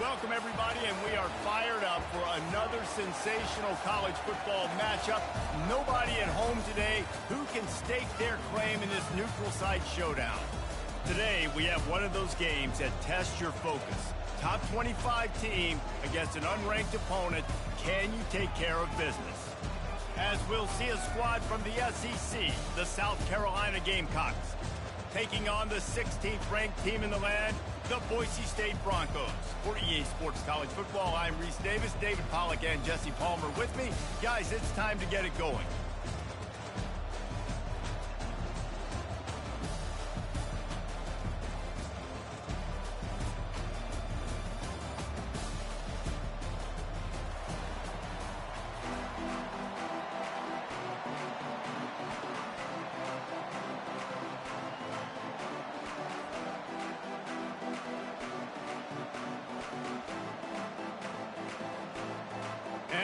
Welcome, everybody, and we are fired up for another sensational college football matchup. Nobody at home today who can stake their claim in this neutral site showdown. Today, we have one of those games that tests your focus. Top 25 team against an unranked opponent. Can you take care of business? As we'll see a squad from the SEC, the South Carolina Gamecocks, taking on the 16th ranked team in the land, the Boise State Broncos. For EA Sports College Football, I'm Reese Davis, David Pollack, and Jesse Palmer with me. Guys, it's time to get it going.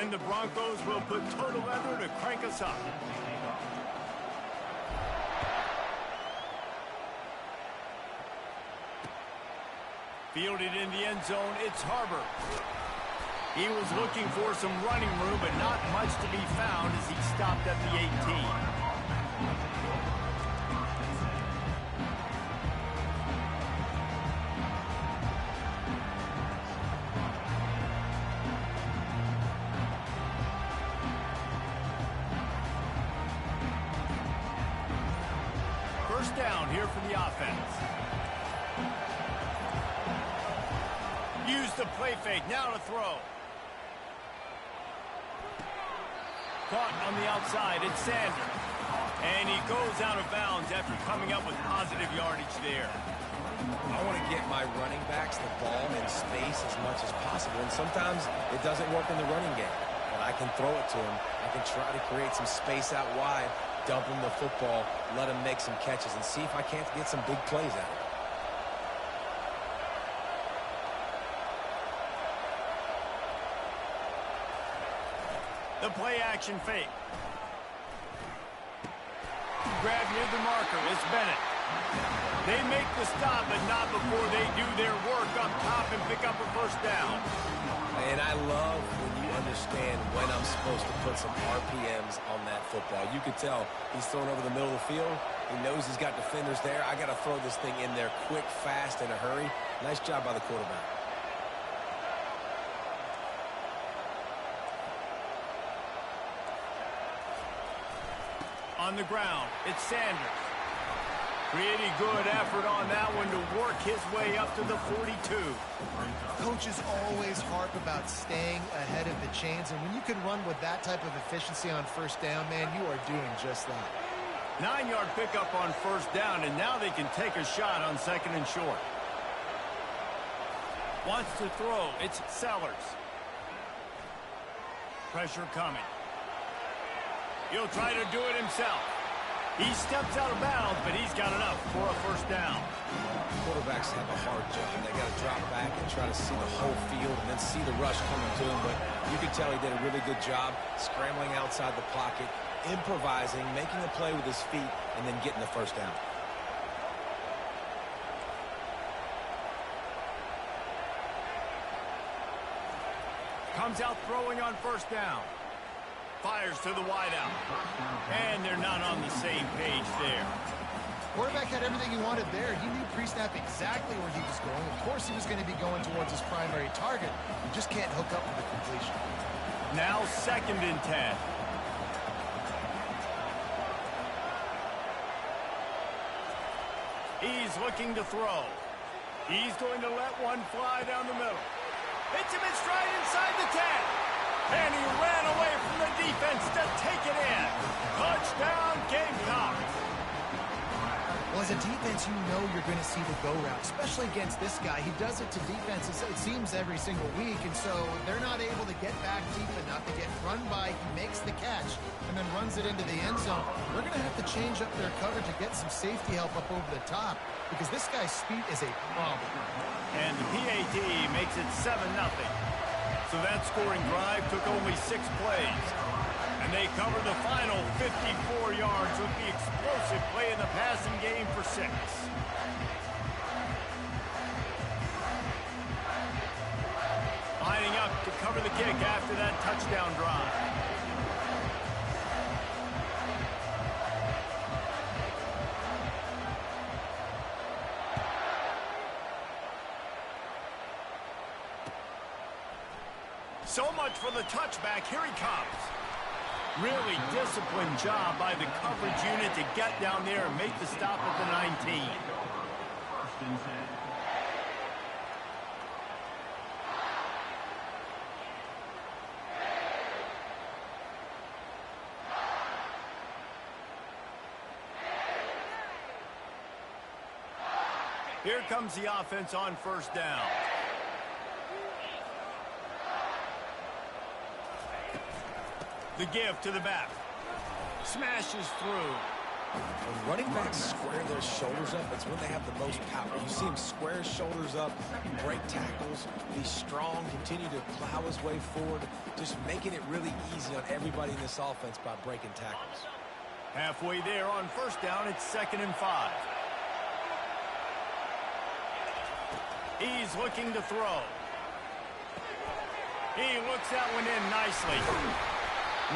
And the Broncos will put total leather to crank us up. Fielded in the end zone, it's Harbor. He was looking for some running room, but not much to be found as he stopped at the 18. First down here for the offense. Use the play fake, now to throw. Caught on the outside, it's Sanders. And he goes out of bounds after coming up with positive yardage there. I want to get my running backs the ball in space as much as possible, and sometimes it doesn't work in the running game. But I can throw it to him. I can try to create some space out wide, dump him the football, let him make some catches, and see if I can't get some big plays out of it. The play-action fake. Grab near the marker, it's Bennett. They make the stop, but not before they do their work up top and pick up a first down. And I love when you understand when I'm supposed to put some RPMs on that football. You could tell he's thrown over the middle of the field. He knows he's got defenders there. I got to throw this thing in there quick, fast, in a hurry. Nice job by the quarterback. On the ground, it's Sanders. Pretty good effort on that one to work his way up to the 42. Coaches always harp about staying ahead of the chains, and when you can run with that type of efficiency on first down, man, you are doing just that. 9-yard pickup on first down, and now they can take a shot on second and short. Wants to throw, it's Sellers. Pressure coming. He'll try to do it himself. He steps out of bounds, but he's got enough for a first down. Quarterbacks have a hard job. They got to drop back and try to see the whole field and then see the rush coming to him. But you can tell he did a really good job scrambling outside the pocket, improvising, making a play with his feet, and then getting the first down. Comes out throwing on first down. Fires to the wideout. And they're not on the same page there. Quarterback had everything he wanted there. He knew pre-snap exactly where he was going. Of course he was going to be going towards his primary target. You just can't hook up with the completion. Now 2nd and 10. He's looking to throw. He's going to let one fly down the middle. Hits him in stride inside the 10. And he ran away from the defense to take it in. Touchdown, Gamecocks. Well, as a defense, you know you're going to see the go route, especially against this guy. He does it to defenses, it seems, every single week, and so they're not able to get back deep enough to get run by. He makes the catch and then runs it into the end zone. They're going to have to change up their coverage to get some safety help up over the top because this guy's speed is a problem. And the PAT makes it 7-0. So that scoring drive took only 6 plays. And they cover the final 54 yards with the explosive play in the passing game for 6. cover the kick after that touchdown drive. So much for the touchback. Here he comes. Really disciplined job by the coverage unit to get down there and make the stop at the 19. Here comes the offense on first down. The give to the back. Smashes through. When running backs square their shoulders up, it's when they have the most power. You see him square his shoulders up, break tackles, be strong, continue to plow his way forward, just making it really easy on everybody in this offense by breaking tackles. Halfway there on first down, it's 2nd and 5. He's looking to throw. He looks that one in nicely.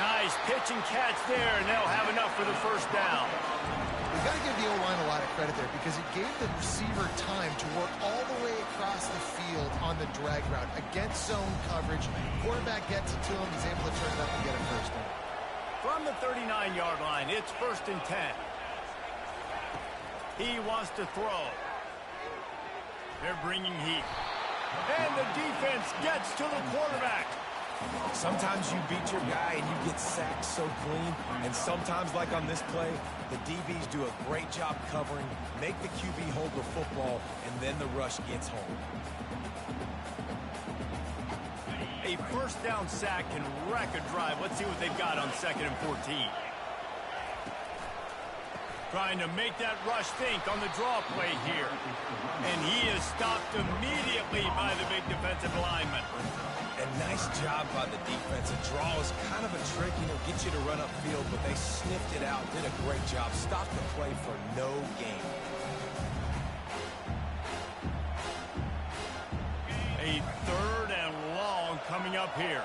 Nice pitch and catch there, and they'll have enough for the first down. We've got to give the O-line a lot of credit there because it gave the receiver time to work all the way across the field on the drag route against zone coverage. Quarterback gets it to him. He's able to turn it up and get a first down. From the 39-yard line, it's 1st and 10. He wants to throw. They're bringing heat. And the defense gets to the quarterback. Sometimes you beat your guy and you get sacked so clean, and sometimes, like on this play, the DBs do a great job covering, make the QB hold the football, and then the rush gets home. A first down sack can wreck a drive. Let's see what they've got on 2nd and 14. Trying to make that rush think on the draw play here. And he is stopped immediately by the big defensive lineman. And nice job by the defense. A draw is kind of a trick, get you to run upfield, but they sniffed it out, did a great job. Stopped the play for no gain. A 3rd and long coming up here.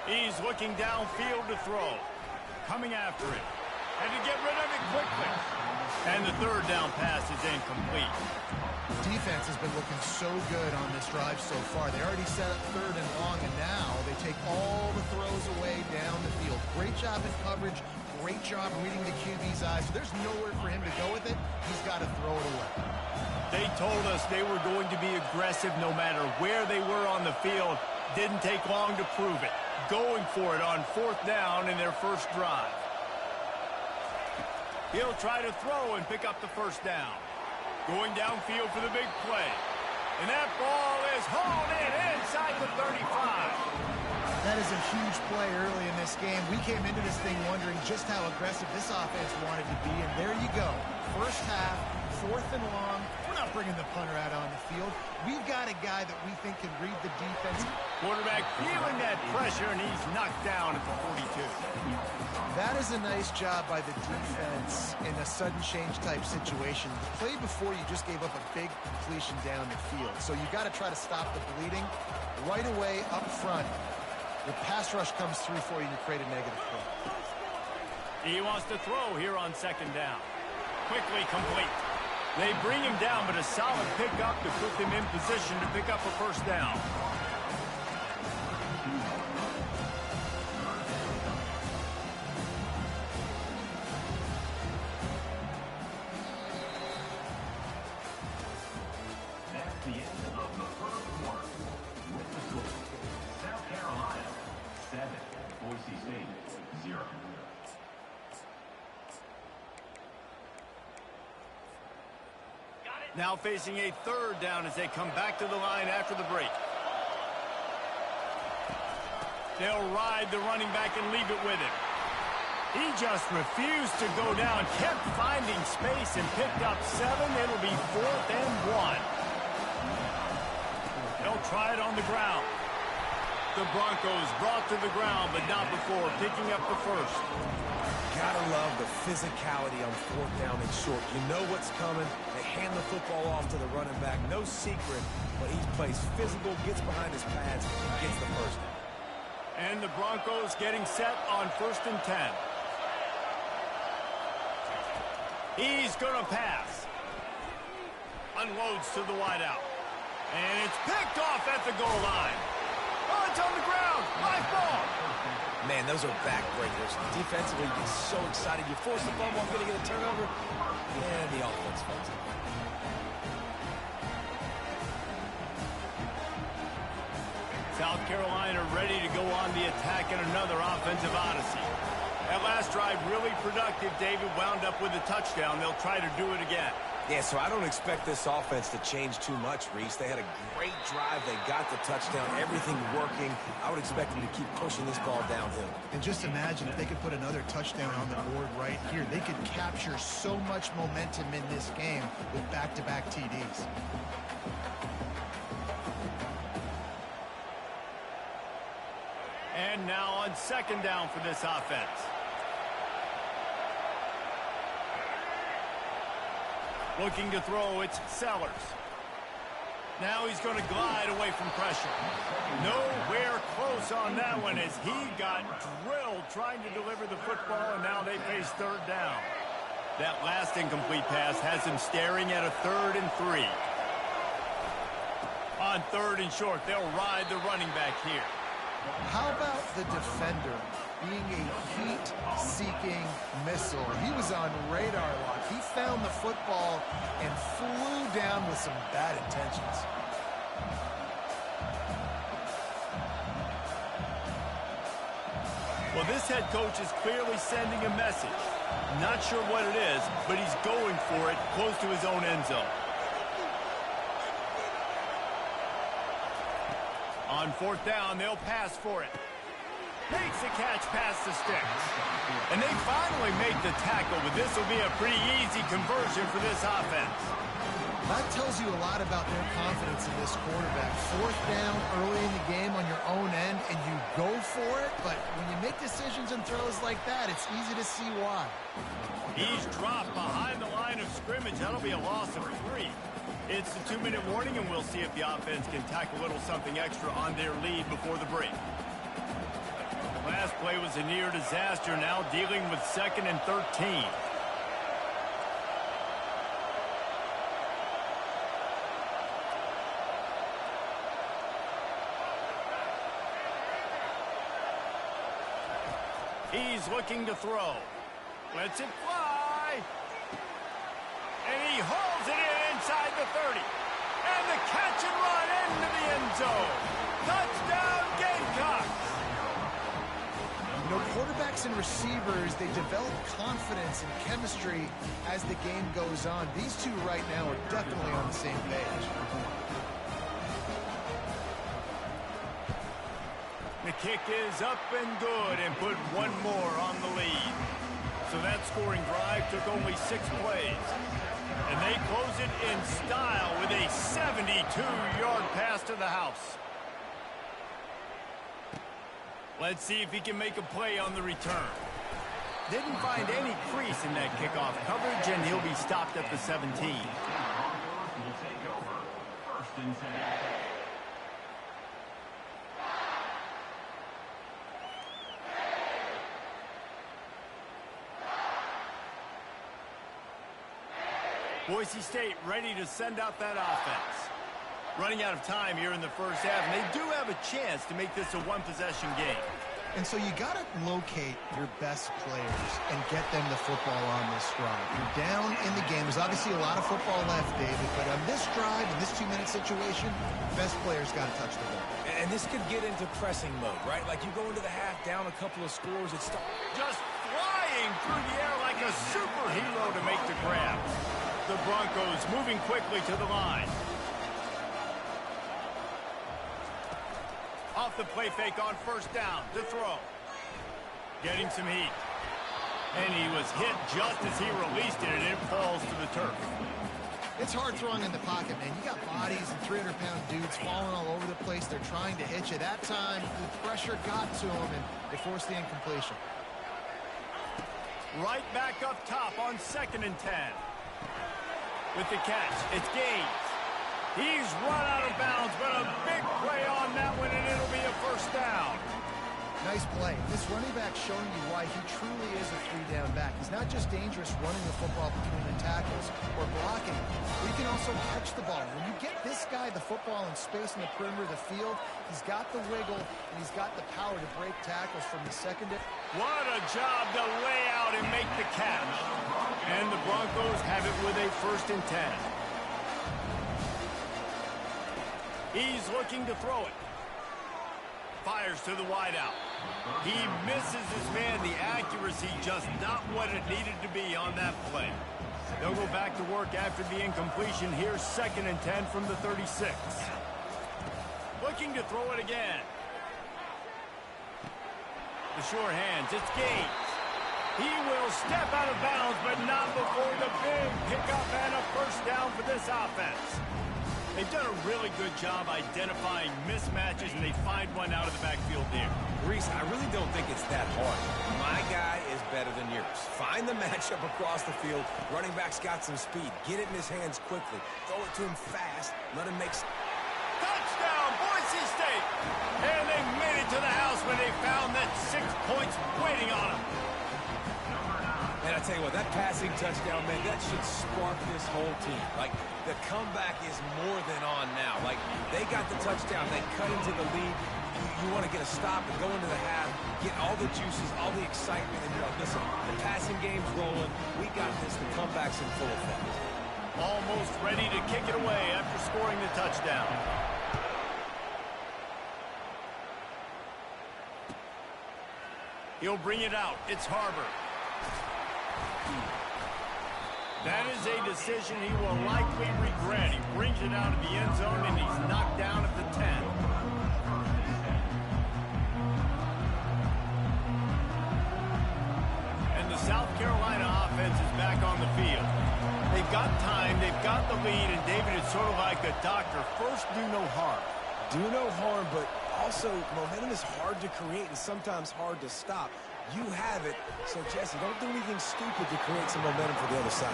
He's looking downfield to throw. Coming after it. And to get rid of it quickly. And the 3rd down pass is incomplete. Defense has been looking so good on this drive so far. They already set up 3rd and long, and now they take all the throws away down the field. Great job in coverage. Great job reading the QB's eyes. So there's nowhere for him to go with it. He's got to throw it away. They told us they were going to be aggressive no matter where they were on the field. Didn't take long to prove it. Going for it on 4th down in their first drive. He'll try to throw and pick up the first down. Going downfield for the big play. And that ball is hauled in inside the 35. That is a huge play early in this game. We came into this thing wondering just how aggressive this offense wanted to be, and there you go. First half, 4th and long. We're not bringing the punter out on the field. We've got a guy that we think can read the defense. Quarterback feeling that pressure, and he's knocked down at the 42. That is a nice job by the defense in a sudden change type situation. The play before, you just gave up a big completion down the field. So you've got to try to stop the bleeding right away up front. The pass rush comes through for you and you create a negative play. He wants to throw here on 2nd down. Quickly complete. They bring him down, but a solid pickup to put them in position to pick up a first down. Now facing a 3rd down as they come back to the line after the break. They'll ride the running back and leave it with him. He just refused to go down, kept finding space and picked up 7. It'll be 4th and 1. They'll try it on the ground. The Broncos brought to the ground, but not before picking up the first. gotta love the physicality on fourth down and short. You know what's coming. They hand the football off to the running back. No secret, but he plays physical, gets behind his pads, and gets the first down. And the Broncos getting set on 1st and 10. He's going to pass. Unloads to the wideout. And it's picked off at the goal line. Oh, it's on the ground. High ball. Man, those are backbreakers. Defensively, you get so excited. You force the fumble, going to get a turnover, and the offense falls in. South Carolina ready to go on the attack in another offensive odyssey. That last drive really productive. David wound up with a touchdown. They'll try to do it again. Yeah, so I don't expect this offense to change too much, Reese. They had a great drive. They got the touchdown. Everything working. I would expect them to keep pushing this ball downhill. And just imagine if they could put another touchdown on the board right here. They could capture so much momentum in this game with back-to-back TDs. And now on 2nd down for this offense. Looking to throw, it's Sellers. Now he's going to glide away from pressure. Nowhere close on that one as he got drilled trying to deliver the football, and now they face 3rd down. That last incomplete pass has him staring at a 3rd and 3. On 3rd and short, they'll ride the running back here. How about the defender being a heat-seeking missile? He was on radar lock. He found the football and flew down with some bad intentions. Well, this head coach is clearly sending a message. Not sure what it is, but he's going for it close to his own end zone. On 4th down, they'll pass for it. Makes the catch past the sticks. And they finally make the tackle, but this will be a pretty easy conversion for this offense. That tells you a lot about their confidence in this quarterback. 4th down early in the game on your own end, and you go for it, but when you make decisions and throws like that, it's easy to see why. He's dropped behind the line of scrimmage. That'll be a loss of 3. It's the 2-minute warning, and we'll see if the offense can tack a little something extra on their lead before the break. Last play was a near disaster, now dealing with 2nd and 13. He's looking to throw. Lets it fly. And he holds it in inside the 30. And the catch and run into the end zone. Touchdown, Gamecocks. You know, quarterbacks and receivers, they develop confidence and chemistry as the game goes on. These two right now are definitely on the same page. The kick is up and good and put one more on the lead. So that scoring drive took only 6 plays. And they close it in style with a 72-yard pass to the house. Let's see if he can make a play on the return. Didn't find any crease in that kickoff coverage, and he'll be stopped at the 17. Will take over 1st and 10. Boise State ready to send out that offense. Running out of time here in the first half, and they do have a chance to make this a one-possession game. And so you got to locate your best players and get them the football on this drive. You're down in the game. There's obviously a lot of football left, David, but on this drive, in this 2-minute situation, best players got to touch the ball. And this could get into pressing mode, right? Like you go into the half down a couple of scores. It's just flying through the air like a superhero to make the grab. The Broncos moving quickly to the line. Off the play fake on 1st down to throw. Getting some heat. And he was hit just as he released it, and it falls to the turf. It's hard throwing in the pocket, man. You got bodies and 300-pound dudes falling all over the place. They're trying to hit you. That time, the pressure got to him, and they forced the incompletion. Right back up top on 2nd and 10. With the catch, it's Gaines. He's run out of bounds, but a big play on that one, and it'll be a first down. Nice play. This running back showing you why he truly is a three-down back. He's not just dangerous running the football between the tackles or blocking, but he can also catch the ball. When you get this guy the football in space in the perimeter of the field, he's got the wiggle and he's got the power to break tackles from the secondary. What a job to lay out and make the catch. And the Broncos have it with a 1st and 10. He's looking to throw it. Fires to the wideout. He misses his man. The accuracy just not what it needed to be on that play. They'll go back to work after the incompletion. Here's 2nd and 10 from the 36. Looking to throw it again. The short hands. It's Gaines. He will step out of bounds, but not before the big pickup and a first down for this offense. They've done a really good job identifying mismatches, and they find one out of the backfield there. Reese, I really don't think it's that hard. My guy is better than yours. Find the matchup across the field. Running back's got some speed. Get it in his hands quickly. Throw it to him fast. Let him make... Touchdown, Boise State! And they made it to the house when they found that 6 points waiting on them. And I tell you what, that passing touchdown, man, that should spark this whole team. Like, the comeback is more than on now. Like, they got the touchdown. They cut into the lead. You want to get a stop and go into the half, get all the juices, all the excitement, and you're like, listen, the passing game's rolling. We got this. The comeback's in full effect. Almost ready to kick it away after scoring the touchdown. He'll bring it out. It's Harbor. That is a decision he will likely regret. He brings it out of the end zone, and he's knocked down at the 10. And the South Carolina offense is back on the field. They've got time, they've got the lead, and David is sort of like a doctor. First, do no harm. Do no harm, but also momentum is hard to create and sometimes hard to stop. You have it, so Jesse, don't do anything stupid to create some momentum for the other side.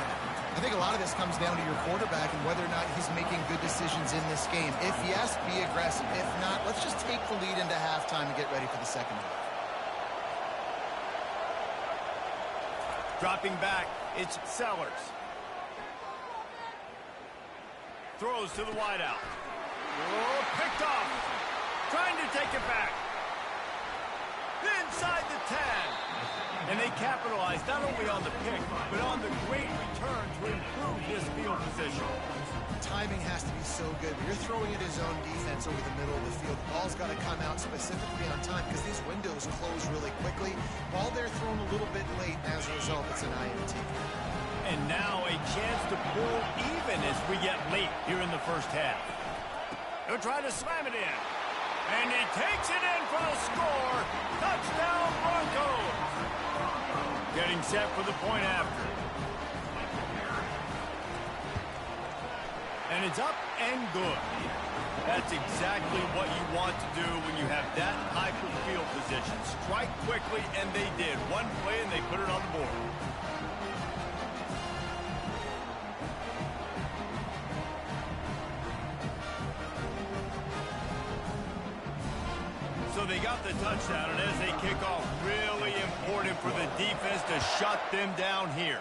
I think a lot of this comes down to your quarterback and whether or not he's making good decisions in this game. If yes, be aggressive. If not, let's just take the lead into halftime and get ready for the second half. Dropping back, it's Sellers. Throws to the wideout. Oh, picked off. Trying to take it back. Inside the 10. And they capitalized not only on the pick, but on the great return to improve this field position. Timing has to be so good. You're throwing at his own defense over the middle of the field. The ball's got to come out specifically on time because these windows close really quickly. Ball there thrown a little bit late. As a result, it's an INT. And now a chance to pull even as we get late here in the first half. He'll try to slam it in. And he takes it in for the score. Touchdown, Broncos. Getting set for the point after. And it's up and good. That's exactly what you want to do when you have that type of field position. Strike quickly, and they did. One play, and they put it on the board. So they got the touchdown, and as they kick off, really important for the defense to shut them down here.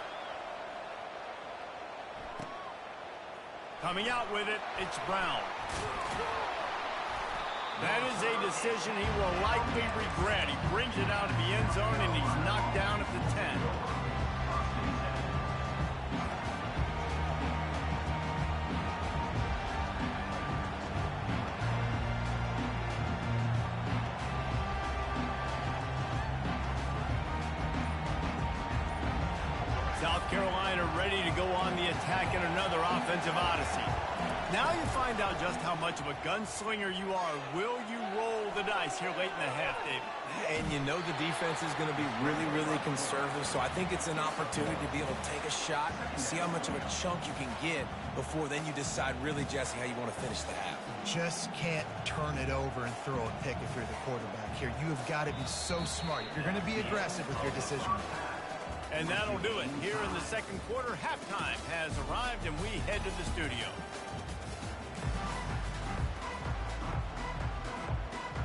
Coming out with it, it's Brown. That is a decision he will likely regret. He brings it out of the end zone, and he's knocked down at the 10. South Carolina ready to go on the attack in another offensive odyssey. Now you find out just how much of a gunslinger you are. Will you roll the dice here late in the half, David? And you know the defense is going to be really, really conservative, so I think it's an opportunity to be able to take a shot, see how much of a chunk you can get before then you decide really, Jesse, how you want to finish the half. Just can't turn it over and throw a pick if you're the quarterback here. You have got to be so smart. You're going to be aggressive with your decision. And that'll do it. Here in the second quarter, halftime has arrived, and we head to the studio.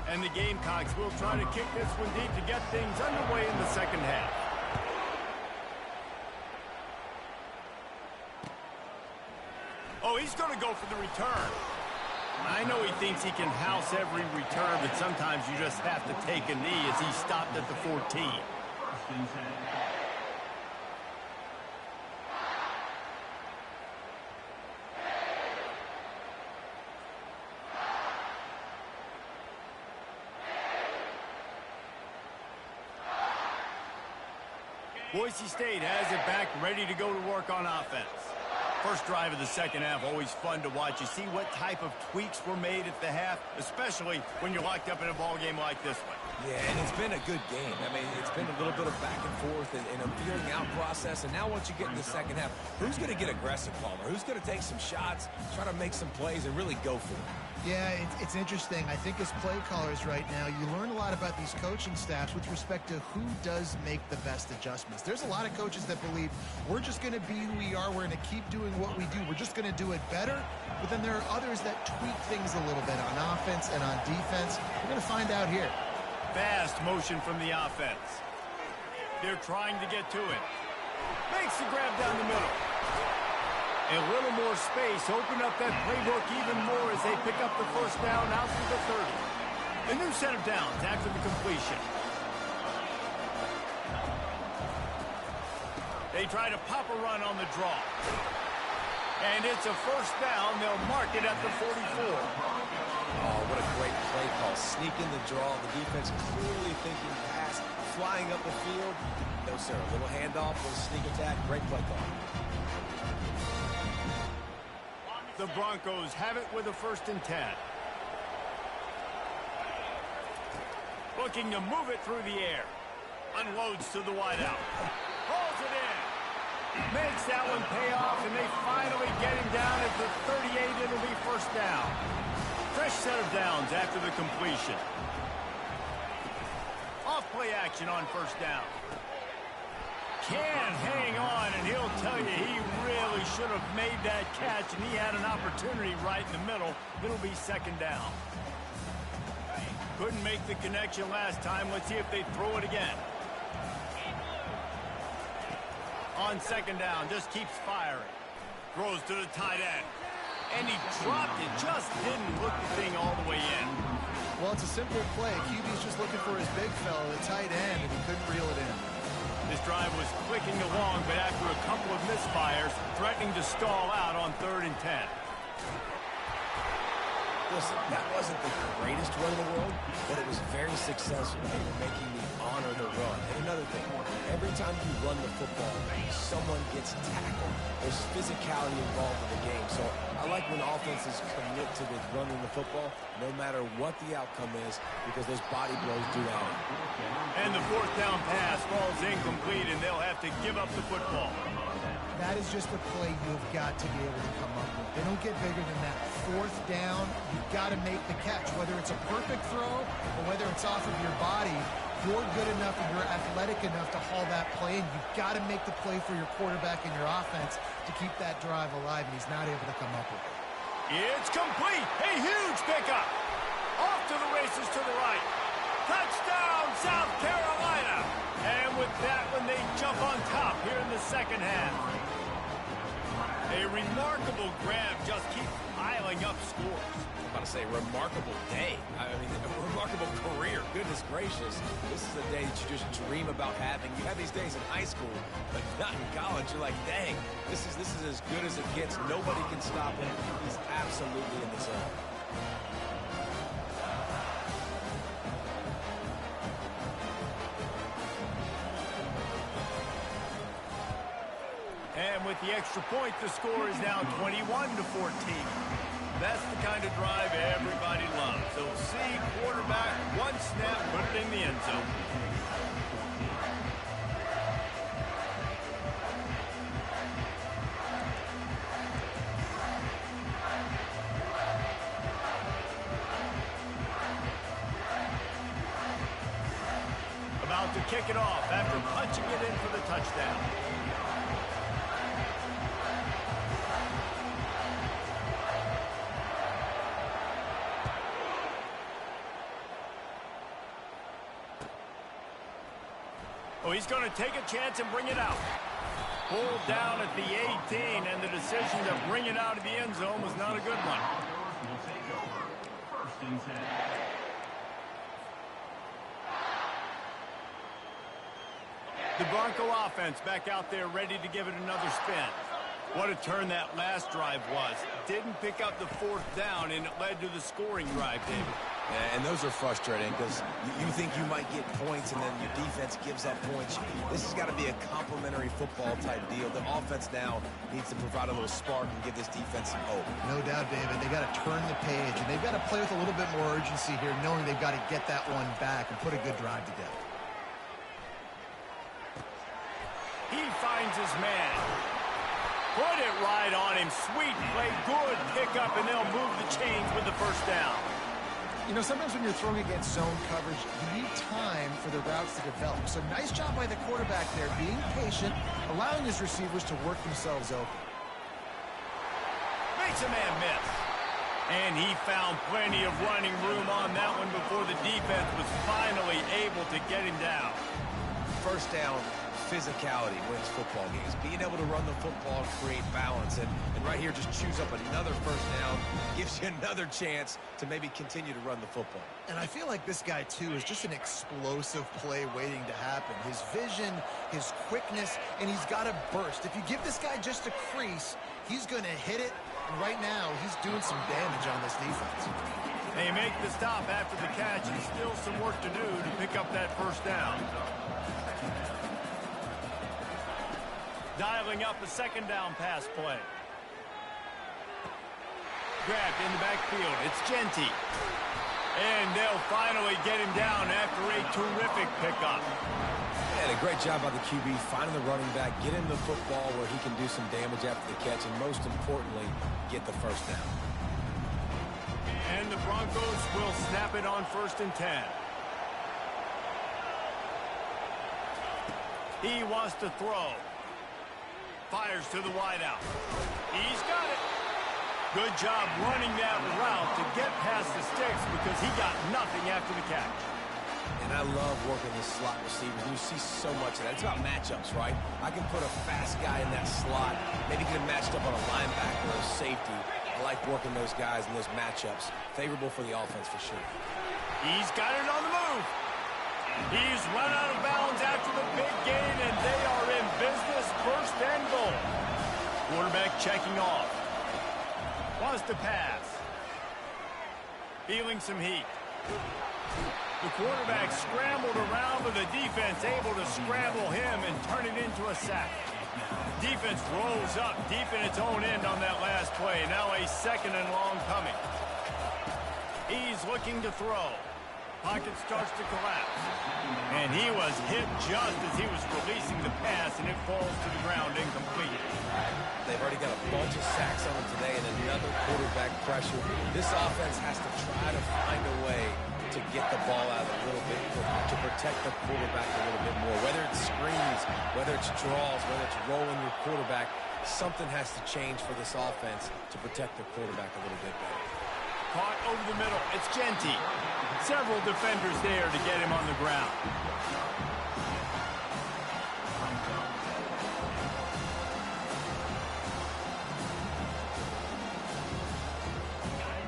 And the Gamecocks will try to kick this one deep to get things underway in the second half. Oh, he's going to go for the return. I know he thinks he can house every return, but sometimes you just have to take a knee as he stopped at the 14. Boise State has it back, ready to go to work on offense. First drive of the second half, always fun to watch. You see what type of tweaks were made at the half, especially when you're locked up in a ball game like this one. Yeah, and it's been a good game. I mean, it's been a little bit of back and forth and a feeling out process. And now once you get in the second half, who's going to get aggressive, Palmer? Who's going to take some shots, try to make some plays, and really go for it? Yeah, it's interesting. I think as play callers right now, you learn a lot about these coaching staffs with respect to who does make the best adjustments. There's a lot of coaches that believe we're just going to be who we are. We're going to keep doing what we do. We're just going to do it better. But then there are others that tweak things a little bit on offense and on defense. We're going to find out here. Fast motion from the offense. They're trying to get to it. Makes the grab down the middle. A little more space, open up that playbook even more as they pick up the first down out to the 30. A new set of downs after the completion. They try to pop a run on the draw. And it's a first down. They'll mark it at the 44. Oh, what a great play call. Sneaking the draw. The defense clearly thinking pass, flying up the field. No, sir. A little handoff, a little sneak attack. Great play call. The Broncos have it with a 1st and 10. Looking to move it through the air. Unloads to the wideout. Pulls it in. Makes that one pay off, and they finally get him down at the 38. It'll be first down. Fresh set of downs after the completion. Off play action on first down. Can hang on, and he'll tell you he really should have made that catch, and he had an opportunity right in the middle. It'll be second down. Couldn't make the connection last time. Let's see if they throw it again. On second down, just keeps firing. Throws to the tight end. And he dropped it, just didn't look the thing all the way in. Well, it's a simple play. QB's just looking for his big fella, the tight end, and he couldn't reel it in. This drive was clicking along, but after a couple of misfires, threatening to stall out on 3rd and 10. Listen, that wasn't the greatest run in the world, but it was very successful. They were making me honor the run. And another thing, every time you run the football, someone gets tackled. There's physicality involved in the game. So I like when offenses commit to the running the football, no matter what the outcome is, because those body blows do add. And the 4th down pass falls incomplete, and they'll have to give up the football. That is just a play you've got to be able to come up with. They don't get bigger than that. 4th down, you've got to make the catch. Whether it's a perfect throw or whether it's off of your body, you're good enough and you're athletic enough to haul that play in. You've got to make the play for your quarterback and your offense to keep that drive alive, and he's not able to come up with it. It's complete. A huge pickup. Off to the races to the right. Touchdown, South Carolina. And with that one, they jump on top here in the second half. A remarkable grab, just keeps piling up scores. I'm about to say, remarkable day. I mean, a remarkable career. Goodness gracious. This is a day that you just dream about having. You have these days in high school, but not in college. You're like, dang, this is as good as it gets. Nobody can stop him. He's absolutely in the zone. And with the extra point, the score is now 21-14. That's the kind of drive everybody loves. So see quarterback, one snap, put it in the end zone. About to kick it off after punching it in for the touchdown. Oh, he's going to take a chance and bring it out. Pulled down at the 18, and the decision to bring it out of the end zone was not a good one. Will take over. First and 10. The Bronco offense back out there ready to give it another spin. What a turn that last drive was. Didn't pick up the fourth down, and it led to the scoring drive, David. Yeah, and those are frustrating because you think you might get points and then your defense gives up points. This has got to be a complementary football type deal. The offense now needs to provide a little spark and give this defense some hope. No doubt, David. They got to turn the page, and they've got to play with a little bit more urgency here, knowing they've got to get that one back and put a good drive together. He finds his man. Put it right on him. Sweet play. Good pickup, and they'll move the chains with the first down. You know, sometimes when you're throwing against zone coverage, you need time for the routes to develop. So nice job by the quarterback there, being patient, allowing his receivers to work themselves open. Makes a man miss. And he found plenty of running room on that one before the defense was finally able to get him down. First down, physicality wins football games. Being able to run the football, create balance, and right here just choose up another first down, gives you another chance to maybe continue to run the football. And I feel like this guy, too, is just an explosive play waiting to happen. His vision, his quickness, and he's got a burst. If you give this guy just a crease, he's going to hit it. And right now, he's doing some damage on this defense. They make the stop after the catch, and still some work to do to pick up that first down. Dialing up a second down pass play. Grabbed in the backfield. It's Genty. And they'll finally get him down after a terrific pickup. And a great job by the QB finding the running back, get him the football where he can do some damage after the catch, and most importantly, get the first down. And the Broncos will snap it on 1st and 10. He wants to throw. Fires to the wideout. He's got it. Good job running that route to get past the sticks because he got nothing after the catch. And I love working the slot receivers. You see so much of that. It's about matchups, right? I can put a fast guy in that slot, maybe get him matched up on a linebacker or a safety. I like working those guys in those matchups. Favorable for the offense for sure. He's got it on the move. He's run out of bounds after the big gain, and they are in business. First and goal. Quarterback checking off. Wants to pass. Feeling some heat. The quarterback scrambled around, but the defense able to scramble him and turn it into a sack. Defense rolls up deep in its own end on that last play. Now a second and long coming. He's looking to throw. Pocket starts to collapse. And he was hit just as he was releasing the pass, and it falls to the ground incomplete. They've already got a bunch of sacks on them today and another quarterback pressure. This offense has to try to find a way to get the ball out a little bit, to protect the quarterback a little bit more. Whether it's screens, whether it's draws, whether it's rolling your quarterback, something has to change for this offense to protect the quarterback a little bit better. Caught over the middle. It's Genty. Several defenders there to get him on the ground.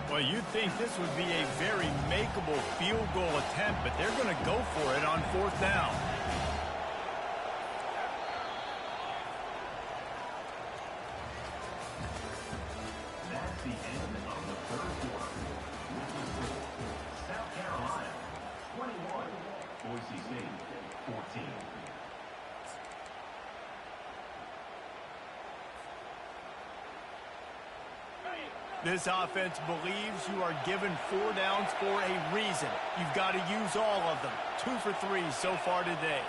Well, you'd think this would be a very makeable field goal attempt, but they're going to go for it on 4th down. That's the end of the third quarter. South Carolina, 21. Boise State, 14. This offense believes you are given 4 downs for a reason. You've got to use all of them. 2 for 3 so far today.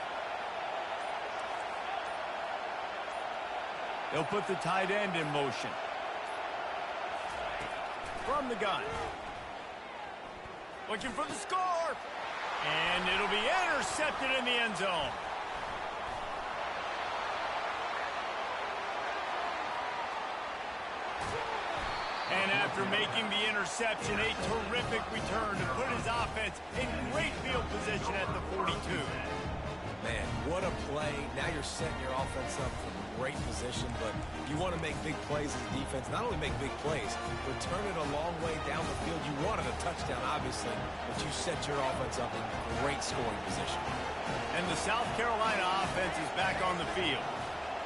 They'll put the tight end in motion. From the gun. Looking for the score. And it'll be intercepted in the end zone. And after making the interception, a terrific return to put his offense in great field position at the 42. Man, what a play. Now you're setting your offense up for great position, but you want to make big plays as a defense. Not only make big plays, but turn it a long way down the field. You wanted a touchdown, obviously, but you set your offense up in great scoring position. And the South Carolina offense is back on the field.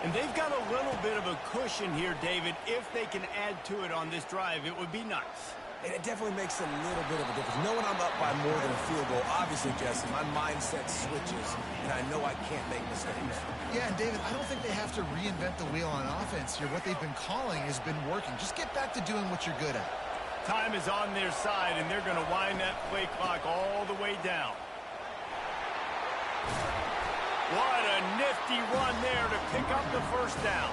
And they've got a little bit of a cushion here, David. If they can add to it on this drive, it would be nice. And it definitely makes a little bit of a difference. Knowing I'm up by more than a field goal, obviously, Jesse, my mindset switches, and I know I can't make mistakes. Yeah, and David, I don't think they have to reinvent the wheel on offense here. What they've been calling has been working. Just get back to doing what you're good at. Time is on their side, and they're going to wind that play clock all the way down. What a nifty run there to pick up the first down.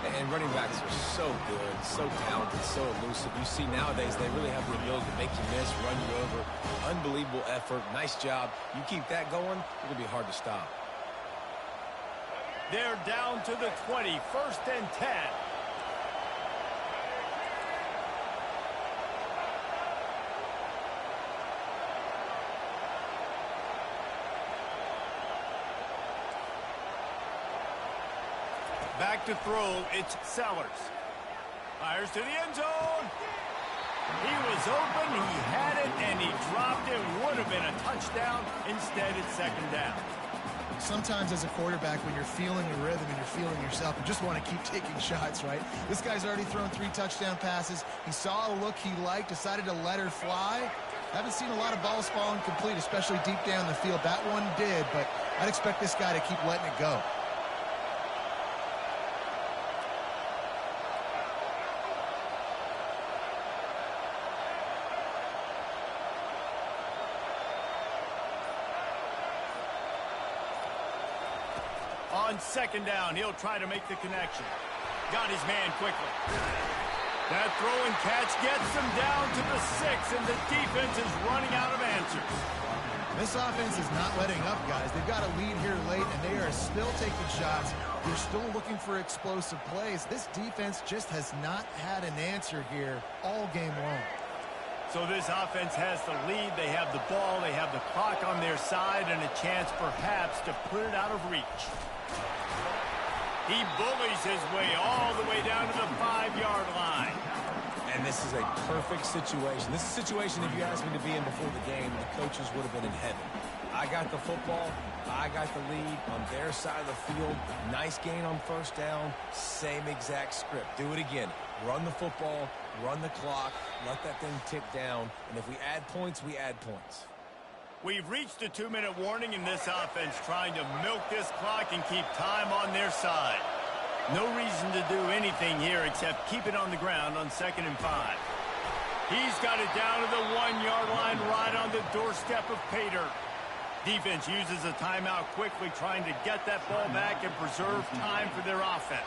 And running backs are so good, so talented, so elusive. You see nowadays they really have the ability to make you miss, run you over. Unbelievable effort. Nice job. You keep that going, it'll be hard to stop. They're down to the 20, 1st and 10. Back to throw, it's Sellers. Fires to the end zone. He was open, he had it, and he dropped it. Would have been a touchdown. Instead, it's 2nd down. Sometimes as a quarterback, when you're feeling the rhythm and you're feeling yourself, you just want to keep taking shots, right? This guy's already thrown 3 touchdown passes. He saw a look he liked, decided to let her fly. Haven't seen a lot of balls fall incomplete, especially deep down the field. That one did, but I'd expect this guy to keep letting it go. On 2nd down, he'll try to make the connection. Got his man quickly. That throw and catch gets him down to the 6, and the defense is running out of answers. This offense is not letting up, guys. They've got a lead here late, and they are still taking shots. They're still looking for explosive plays. This defense just has not had an answer here all game long. So this offense has the lead. They have the ball. They have the clock on their side and a chance perhaps to put it out of reach. He bullies his way all the way down to the 5-yard line. And this is a perfect situation. This is a situation, if you asked me to be in before the game, the coaches would have been in heaven. I got the football. I got the lead on their side of the field. Nice gain on 1st down. Same exact script. Do it again. Run the football, run the clock, let that thing tick down. And if we add points, we add points. We've reached a 2-minute warning in this offense, trying to milk this clock and keep time on their side. No reason to do anything here except keep it on the ground on 2nd and 5. He's got it down to the 1-yard line right on the doorstep of Pater. Defense uses a timeout quickly, trying to get that ball back and preserve time for their offense.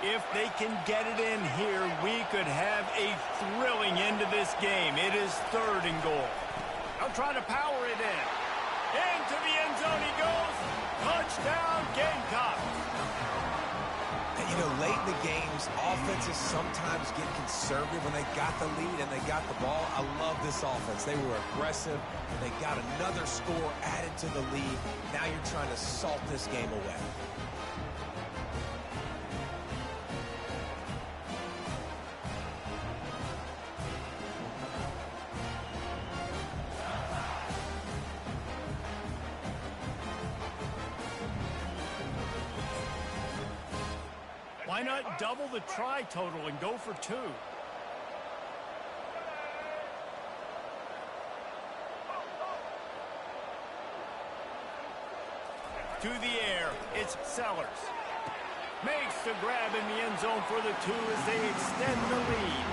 If they can get it in here, we could have a thrilling end to this game. It is 3rd and goal. They'll try to power it in. Into the end zone he goes. Touchdown, Gamecocks. And, you know, late in the games, offenses sometimes get conservative when they got the lead and they got the ball. I love this offense. They were aggressive, and they got another score added to the lead. Now you're trying to salt this game away. Why not double the try total and go for 2? To the air, it's Sellers. Makes the grab in the end zone for the 2 as they extend the lead.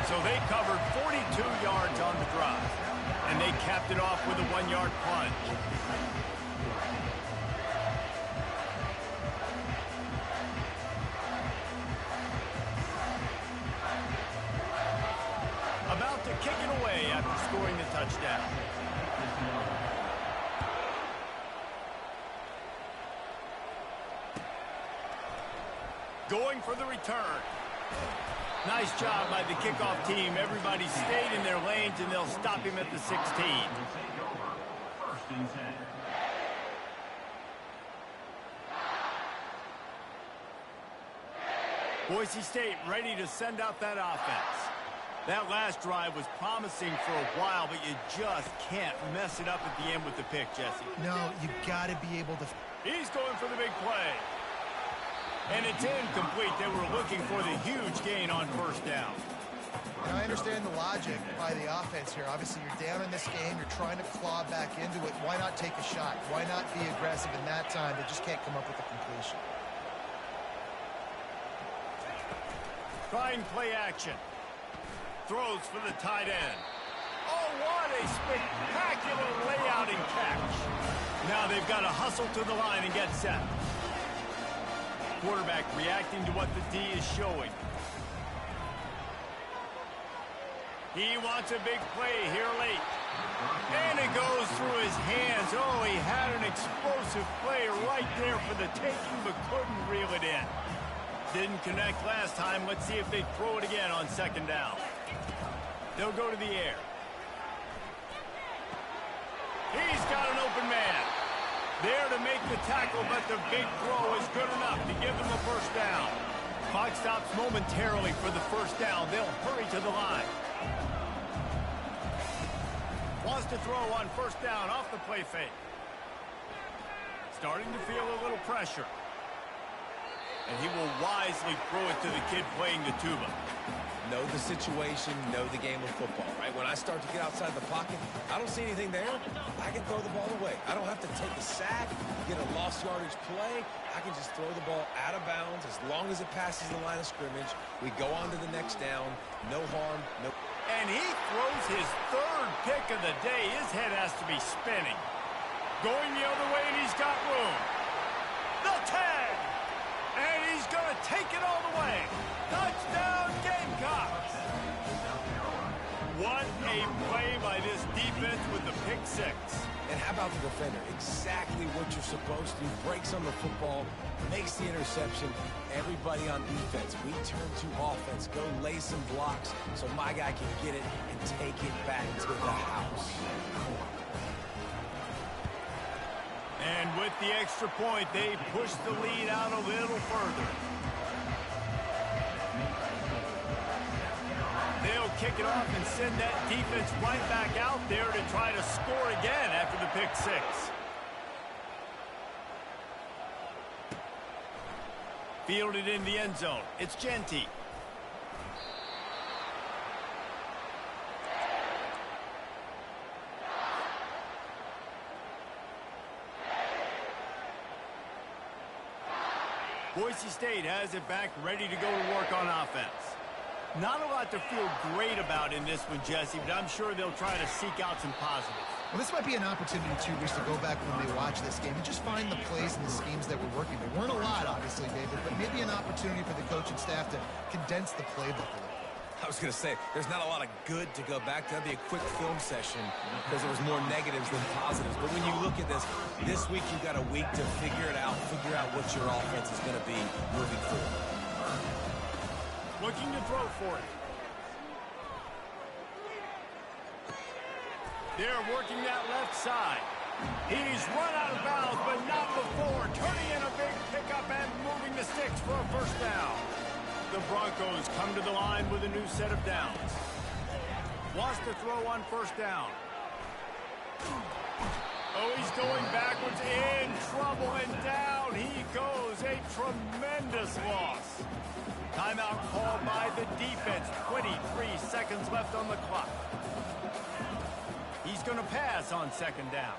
So they covered 42 yards on the drive, and they capped it off with a 1-yard plunge. going for the return. Nice job by the kickoff team. Everybody stayed in their lanes, and they'll stop him at the 16. Will take over. First and 10. Boise State ready to send out that offense. That last drive was promising for a while, but you just can't mess it up at the end with the pick, Jesse. No, you got to be able to... He's going for the big play. And it's incomplete. They were looking for the huge gain on first down. And I understand the logic by the offense here. Obviously, you're down in this game. You're trying to claw back into it. Why not take a shot? Why not be aggressive in that time? They just can't come up with a completion. Trying play action. Throws for the tight end. Oh, what a spectacular layout and catch. Now they've got to hustle to the line and get set. Quarterback reacting to what the D is showing. He wants a big play here late. And it goes through his hands. Oh, he had an explosive play right there for the taking, but couldn't reel it in. Didn't connect last time. Let's see if they throw it again on second down. They'll go to the air. He's got an open man. There to make the tackle, but the big throw is good enough to give them a first down. Clock stops momentarily for the first down. They'll hurry to the line. Wants to throw on first down off the play fake. Starting to feel a little pressure. And he will wisely throw it to the kid playing the tuba. Know the situation, know the game of football, right? When I start to get outside the pocket, I don't see anything there. I can throw the ball away. I don't have to take a sack, get a lost yardage play. I can just throw the ball out of bounds as long as it passes the line of scrimmage. We go on to the next down. No harm, no... And he throws his third pick of the day. His head has to be spinning. Going the other way, and he's got room. The 10! And he's going to take it all the way. Touchdown, Gamecocks! What a play by this defense with the pick six. And how about the defender? Exactly what you're supposed to do. Breaks on the football, makes the interception. Everybody on defense, we turn to offense. Go lay some blocks so my guy can get it and take it back to the house. And with the extra point, they push the lead out a little further. They'll kick it off and send that defense right back out there to try to score again after the pick six. Fielded in the end zone. It's Genty. Boise State has it back, ready to go to work on offense. Not a lot to feel great about in this one, Jesse, but I'm sure they'll try to seek out some positives. Well, this might be an opportunity, too, Rich, to go back when they watch this game and just find the plays and the schemes that were working. There weren't a lot, obviously, David, but maybe an opportunity for the coaching staff to condense the playbook a little. I was going to say, there's not a lot of good to go back to. That'd be a quick film session because there was more negatives than positives. But when you look at this week you've got a week to figure it out, figure out what your offense is going to be moving forward. Looking to throw for it. They're working that left side. He's run out of bounds, but not before. Turning in a big pickup and moving the sticks for a first down. The Broncos come to the line with a new set of downs. Wants to throw on first down. Oh, he's going backwards, in trouble, and down he goes. A tremendous loss. Timeout called by the defense. 23 seconds left on the clock. He's going to pass on second down.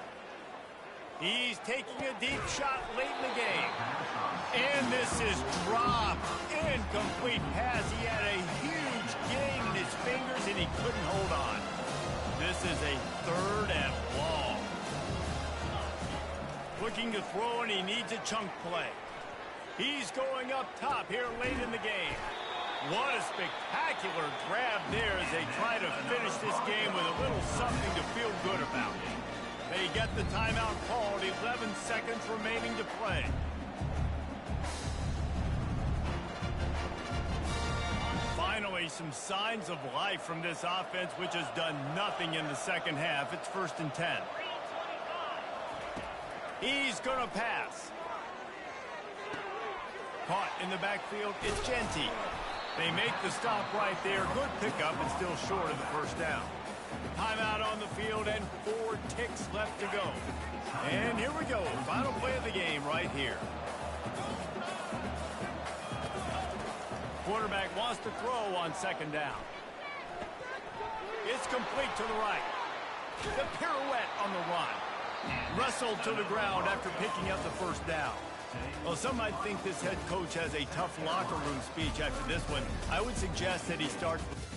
He's taking a deep shot late in the game. And this is dropped. Incomplete pass. He had a huge gain in his fingers, and he couldn't hold on. This is a third and long. Looking to throw, and he needs a chunk play. He's going up top here late in the game. What a spectacular grab there as they try to finish this game with a little something to feel good about. They get the timeout called, 11 seconds remaining to play. Finally, some signs of life from this offense, which has done nothing in the second half. It's 1st and 10. He's going to pass. Caught in the backfield, it's Genty. They make the stop right there. Good pickup and still short of the 1st down. Timeout on the field and 4 ticks left to go. And here we go. Final play of the game right here. Quarterback wants to throw on 2nd down. It's complete to the right. The pirouette on the run. Wrestled to the ground after picking up the 1st down. Well, some might think this head coach has a tough locker room speech after this one. I would suggest that he starts with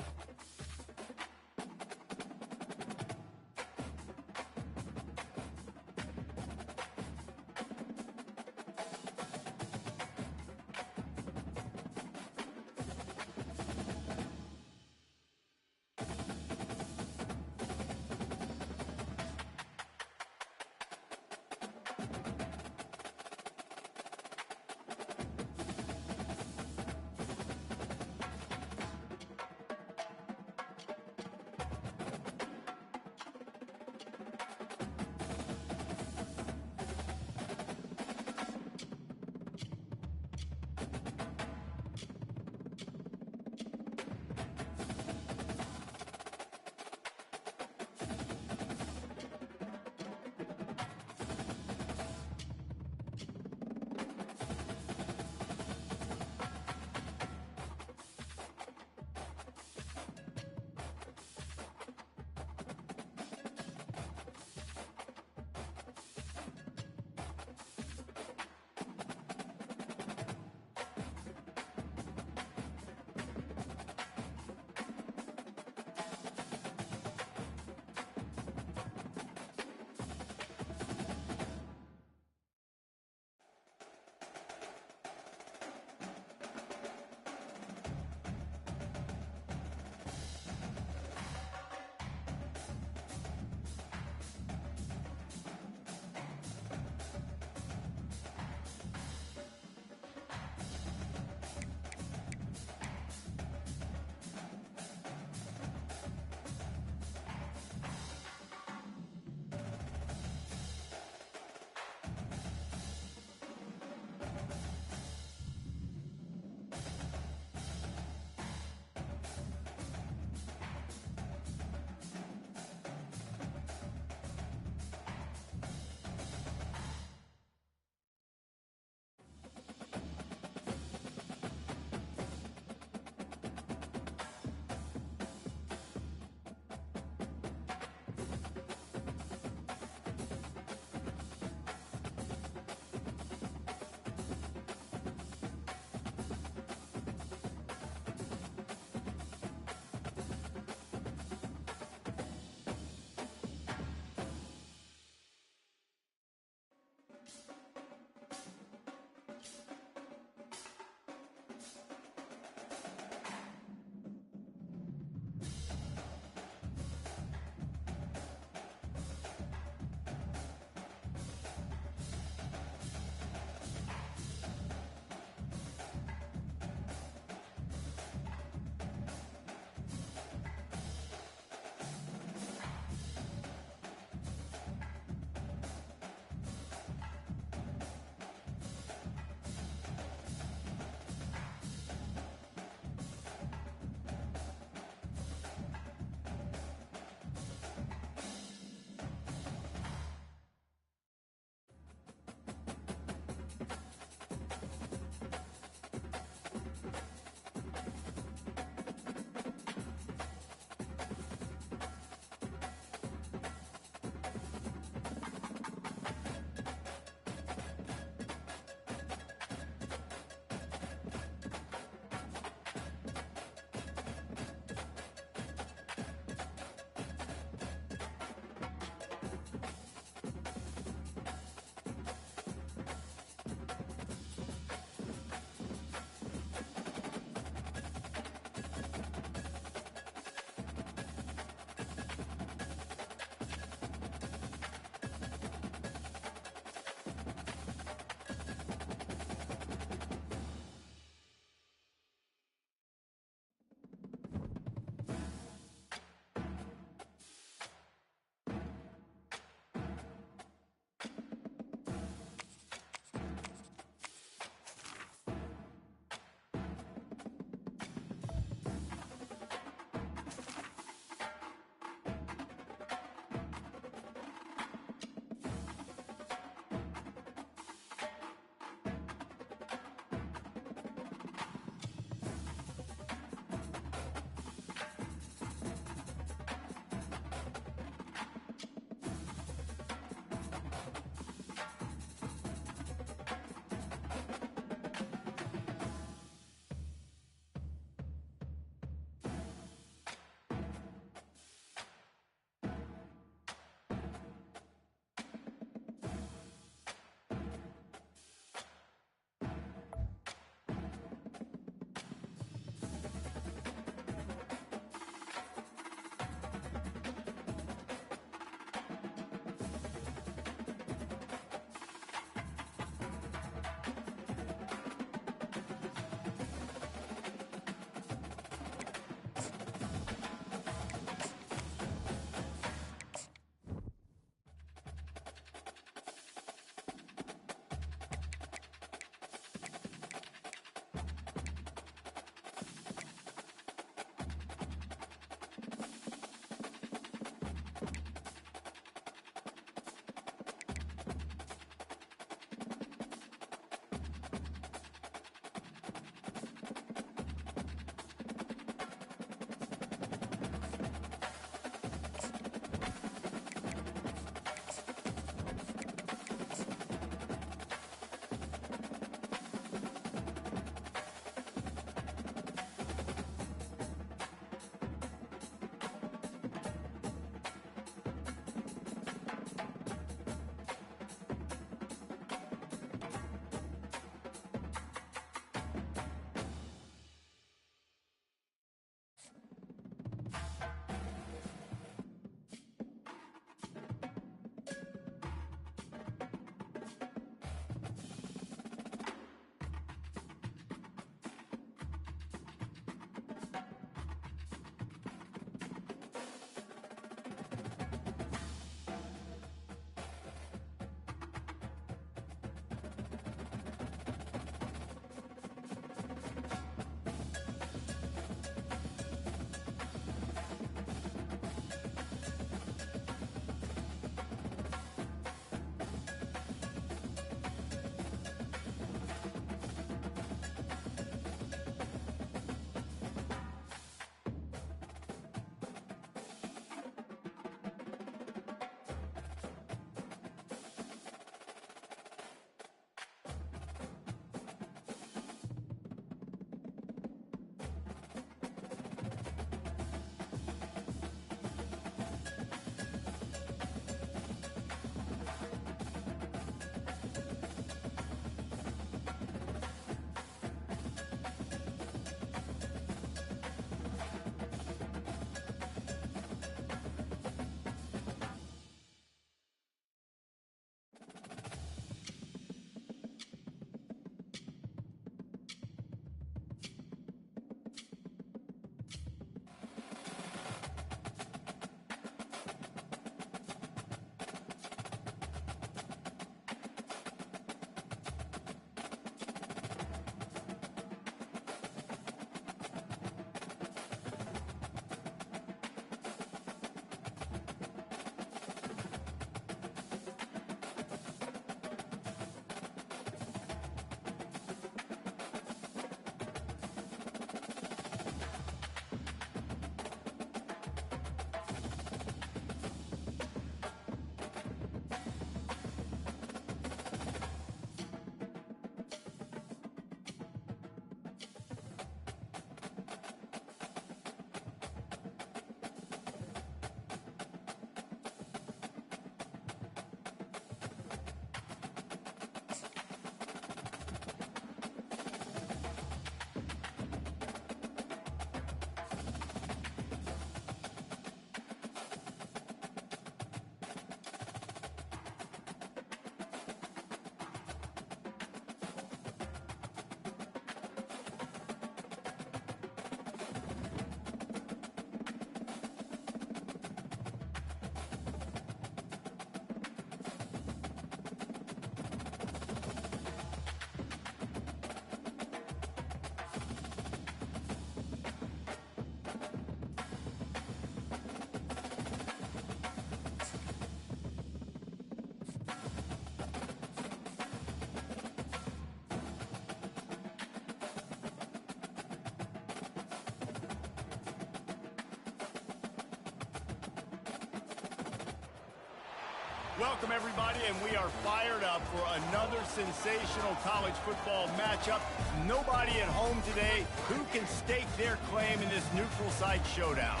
Welcome, everybody, and we are fired up for another sensational college football matchup. Nobody at home today who can stake their claim in this neutral site showdown.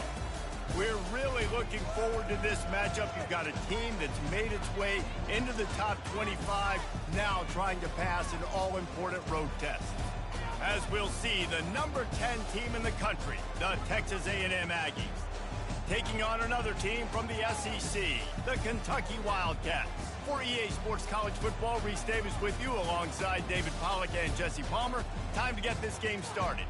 We're really looking forward to this matchup. You've got a team that's made its way into the top 25, now trying to pass an all-important road test. As we'll see, the number 10 team in the country, the Texas A&M Aggies, taking on another team from the SEC, the Kentucky Wildcats. For EA Sports College Football, Reese Davis with you alongside David Pollack and Jesse Palmer. Time to get this game started.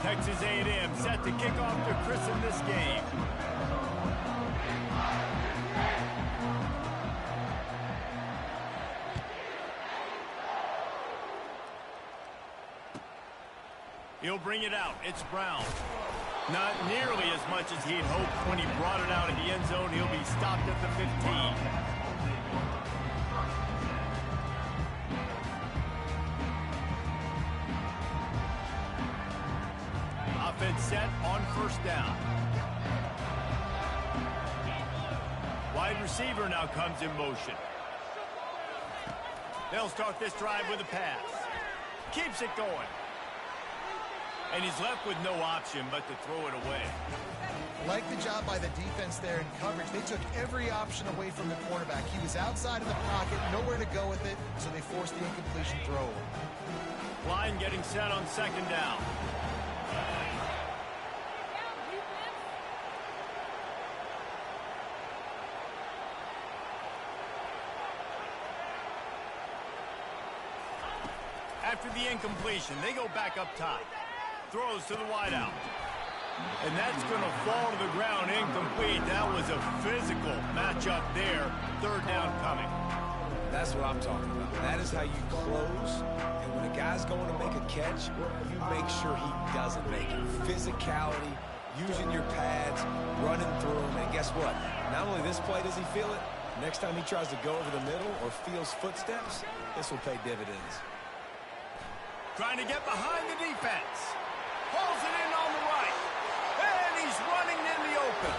Texas A&M set to kick off to christen this game. He'll bring it out. It's Brown. Not nearly as much as he'd hoped when he brought it out of the end zone. He'll be stopped at the 15. Offense set on first down. Wide receiver now comes in motion. They'll start this drive with a pass. Keeps it going. And he's left with no option but to throw it away. Like the job by the defense there in coverage. They took every option away from the quarterback. He was outside of the pocket, nowhere to go with it, so they forced the incompletion throw. Line getting set on second down. After the incompletion, they go back up top. Throws to the wideout. And that's going to fall to the ground incomplete. That was a physical matchup there. Third down coming. That's what I'm talking about. That is how you close. And when a guy's going to make a catch, you make sure he doesn't make it. Physicality, using your pads, running through them. And guess what? Not only this play does he feel it, next time he tries to go over the middle or feels footsteps, this will pay dividends. Trying to get behind the defense. Pulls it in on the right. And he's running in the open.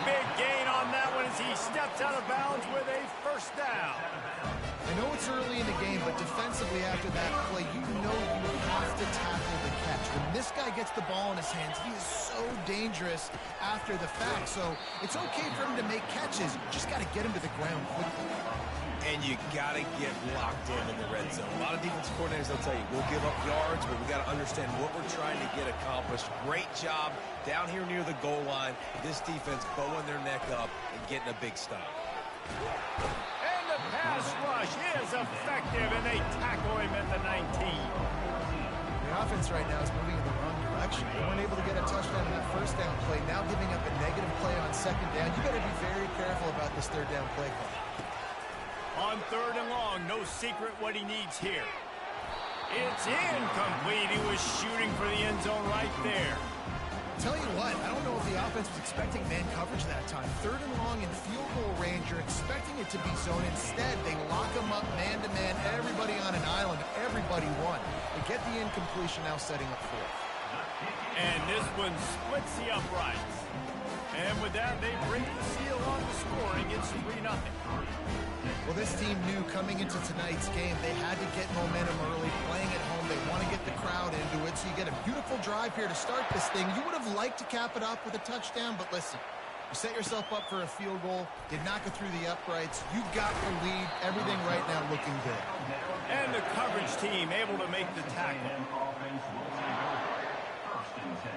Big gain on that one as he steps out of bounds with a first down. I know it's early in the game, but defensively after that play, you know you have to tackle the catch. When this guy gets the ball in his hands, he is so dangerous after the fact. So it's okay for him to make catches. You just got to get him to the ground quickly. And you got to get locked in the red zone. A lot of defensive coordinators, they'll tell you, we'll give up yards, but we got to understand what we're trying to get accomplished. Great job down here near the goal line. This defense bowing their neck up and getting a big stop. And the pass rush is effective, and they tackle him at the 19. The offense right now is moving in the wrong direction. They weren't able to get a touchdown in that first down play. Now giving up a negative play on second down. You got to be very careful about this third down play call. On third and long, no secret what he needs here. It's incomplete. He was shooting for the end zone right there. Tell you what, I don't know if the offense was expecting man coverage that time. Third and long in field goal range, you're expecting it to be zone. Instead, they lock him up man-to-man, everybody on an island, everybody won. They get the incompletion now setting up fourth. And this one splits the uprights. And with that, they break the seal on the scoring. It's 3-0. Well, this team knew coming into tonight's game they had to get momentum early, playing at home. They want to get the crowd into it, so you get a beautiful drive here to start this thing. You would have liked to cap it off with a touchdown, but listen, you set yourself up for a field goal, did not go through the uprights, you got the lead, everything right now looking good. And the coverage team able to make the tackle. First and 10.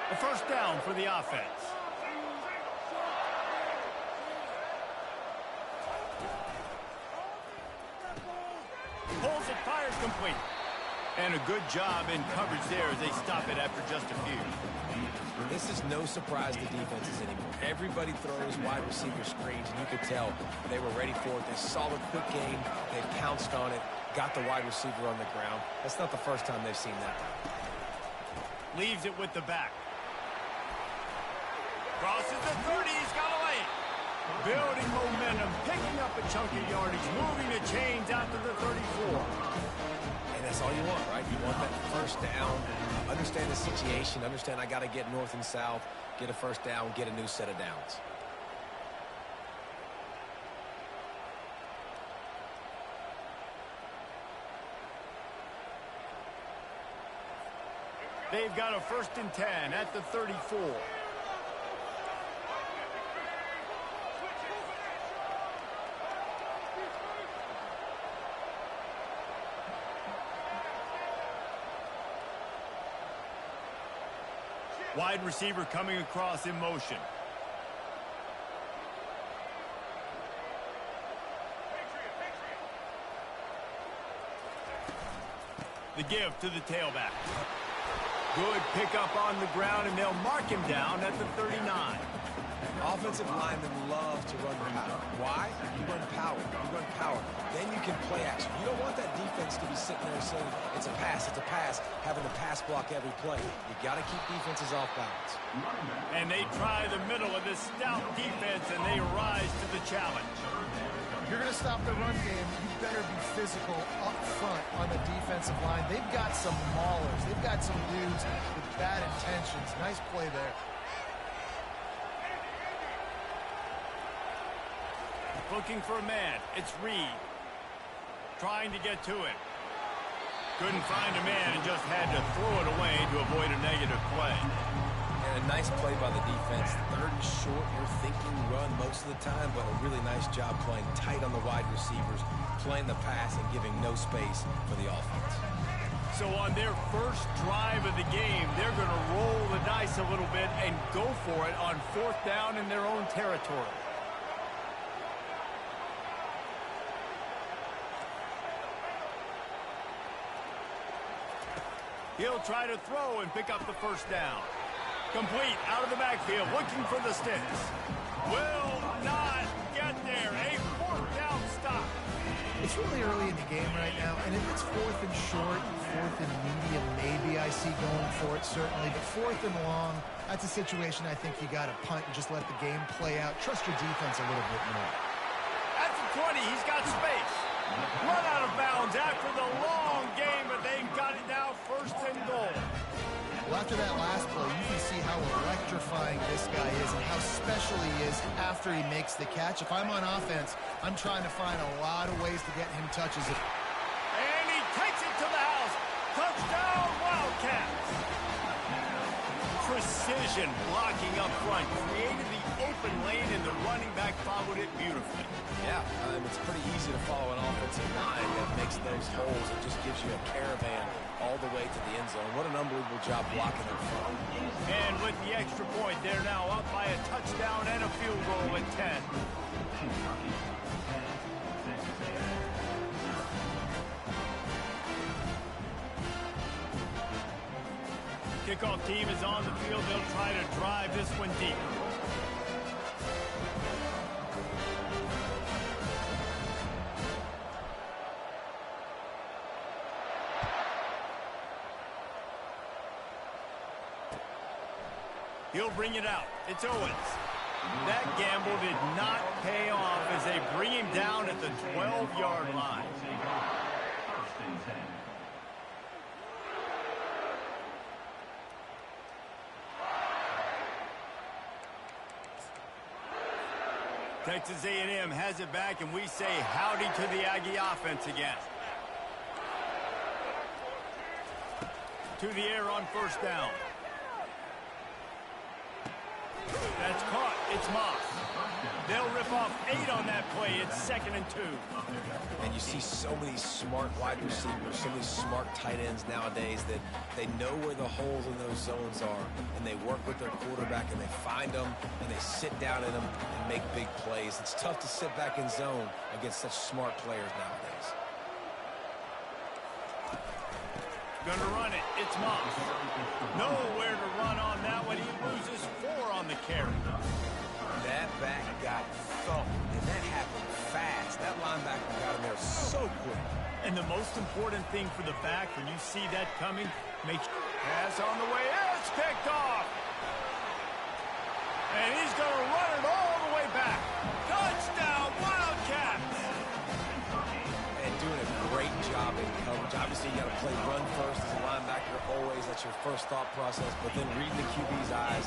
The first down for the offense. Pulls it, fires complete. And a good job in coverage there as they stop it after just a few. This is no surprise to defenses anymore. Everybody throws wide receiver screens, and you could tell they were ready for it. They saw the quick game. They pounced on it, got the wide receiver on the ground. That's not the first time they've seen that. Leaves it with the back. Crosses the 30. He's got a lane. Building momentum, picking up a chunk of yardage, moving the chains out to the 34. And that's all you want, right? You want that first down. Understand the situation. Understand I got to get north and south, get a first down, get a new set of downs. They've got a 1st and 10 at the 34. Wide receiver coming across in motion. The give to the tailback. Good pickup on the ground, and they'll mark him down at the 39. Offensive linemen love to run power. Why? You run power. You run power. Then you can play action. You don't want that defense to be sitting there saying, it's a pass, having to pass block every play. You got to keep defenses off balance. And they try the middle of this stout defense, and they rise to the challenge. If you're going to stop the run game, you better be physical up front on the defensive line. They've got some maulers. They've got some dudes with bad intentions. Nice play there. Looking for a man. It's Reed. Trying to get to it. Couldn't find a man and just had to throw it away to avoid a negative play. And a nice play by the defense. 3rd and short, you're thinking run most of the time, but a really nice job playing tight on the wide receivers, playing the pass and giving no space for the offense. So on their first drive of the game, they're going to roll the dice a little bit and go for it on 4th down in their own territory. He'll try to throw and pick up the 1st down. Complete out of the backfield, looking for the sticks. Will not get there. A 4th down stop. It's really early in the game right now, and if it's 4th and short, 4th and medium, maybe I see going for it, certainly. But 4th and long, that's a situation I think you got to punt and just let the game play out. Trust your defense a little bit more. At the 20, he's got space. Run out of bounds after the long game, but they got it now 1st and goal. Well, after that last play, you can see how electrifying this guy is and how special he is after he makes the catch. If I'm on offense, I'm trying to find a lot of ways to get him touches. And he takes it to the house. Touchdown, Wildcats. Precision blocking up front created the open lane, and the running back followed it beautifully. Yeah, it's pretty easy to follow an offensive line that makes those holes and just gives you a caravan all the way to the end zone. What an unbelievable job blocking up front. And with the extra point, they're now up by a touchdown and a field goal at 10. Kickoff team is on the field. They'll try to drive this one deep. He'll bring it out. It's Owens. That gamble did not pay off as they bring him down at the 12-yard line. 1st and 10. Texas A&M has it back, and we say howdy to the Aggie offense again. To the air on 1st down. That's caught. It's Moss. They'll rip off 8 on that play. It's 2nd and 2. And you see so many smart wide receivers, so many smart tight ends nowadays that they know where the holes in those zones are, and they work with their quarterback, and they find them, and they sit down in them and make big plays. It's tough to sit back in zone against such smart players nowadays. Gonna run it. It's Moss. Nowhere to run on that one. He loses 4 on the carry. That back got thumped, and that happened fast. That linebacker got him there so quick. And the most important thing for the back, when you see that coming, make sure pass on the way. It's picked off. And he's going to run it all the way back. Touchdown, Wildcats. And doing a great job in coverage. Obviously, you got to play run first as a linebacker always. That's your first thought process. But then reading the QB's eyes,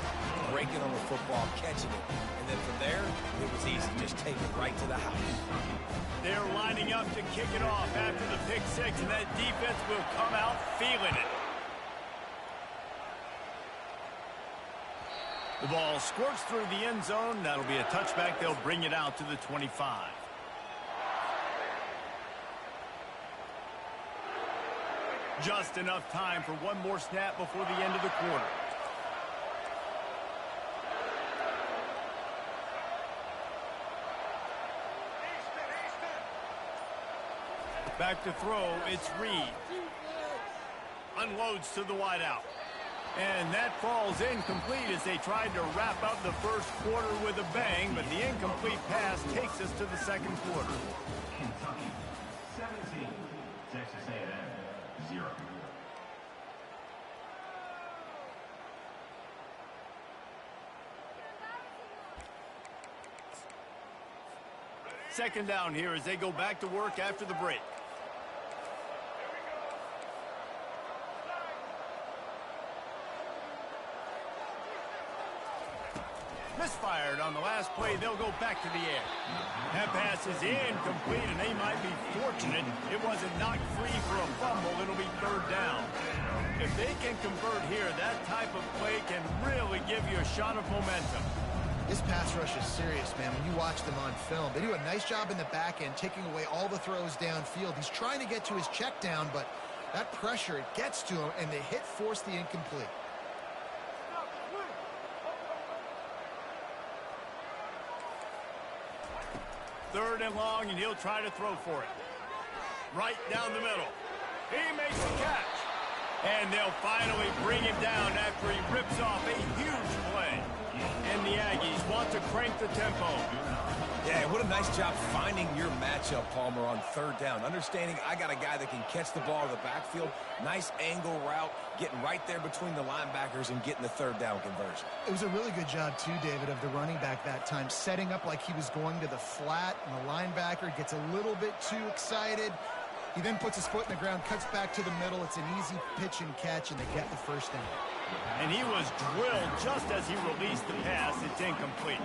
breaking on the football, catching it. And then from there, it was easy. Just take it right to the house. They're lining up to kick it off after the pick 6, and that defense will come out feeling it. The ball squirts through the end zone. That'll be a touchback. They'll bring it out to the 25. Just enough time for one more snap before the end of the quarter. Back to throw, it's Reed. Unloads to the wideout. And that falls incomplete as they tried to wrap up the first quarter with a bang, but the incomplete pass takes us to the second quarter. Kentucky 17, Texas A&M 0. Second down here as they go back to work after the break. Misfired on the last play. They'll go back to the air. That pass is incomplete, and they might be fortunate it wasn't knocked free for a fumble. It'll be third down. If they can convert here, that type of play can really give you a shot of momentum. This pass rush is serious, man. When you watch them on film, they do a nice job in the back end, taking away all the throws downfield. He's trying to get to his check down, but that pressure, it gets to him, and the hit forced the incomplete. Third and long, and he'll try to throw for it. Right down the middle. He makes the catch. And they'll finally bring him down after he rips off a huge play. And the Aggies want to crank the tempo. Yeah, what a nice job finding your matchup, Palmer, on third down. Understanding I got a guy that can catch the ball in the backfield. Nice angle route, getting right there between the linebackers and getting the third down conversion. It was a really good job, too, David, of the running back that time, setting up like he was going to the flat, and the linebacker gets a little bit too excited. He then puts his foot in the ground, cuts back to the middle. It's an easy pitch and catch, and they get the first down. And he was drilled just as he released the pass. It's incomplete.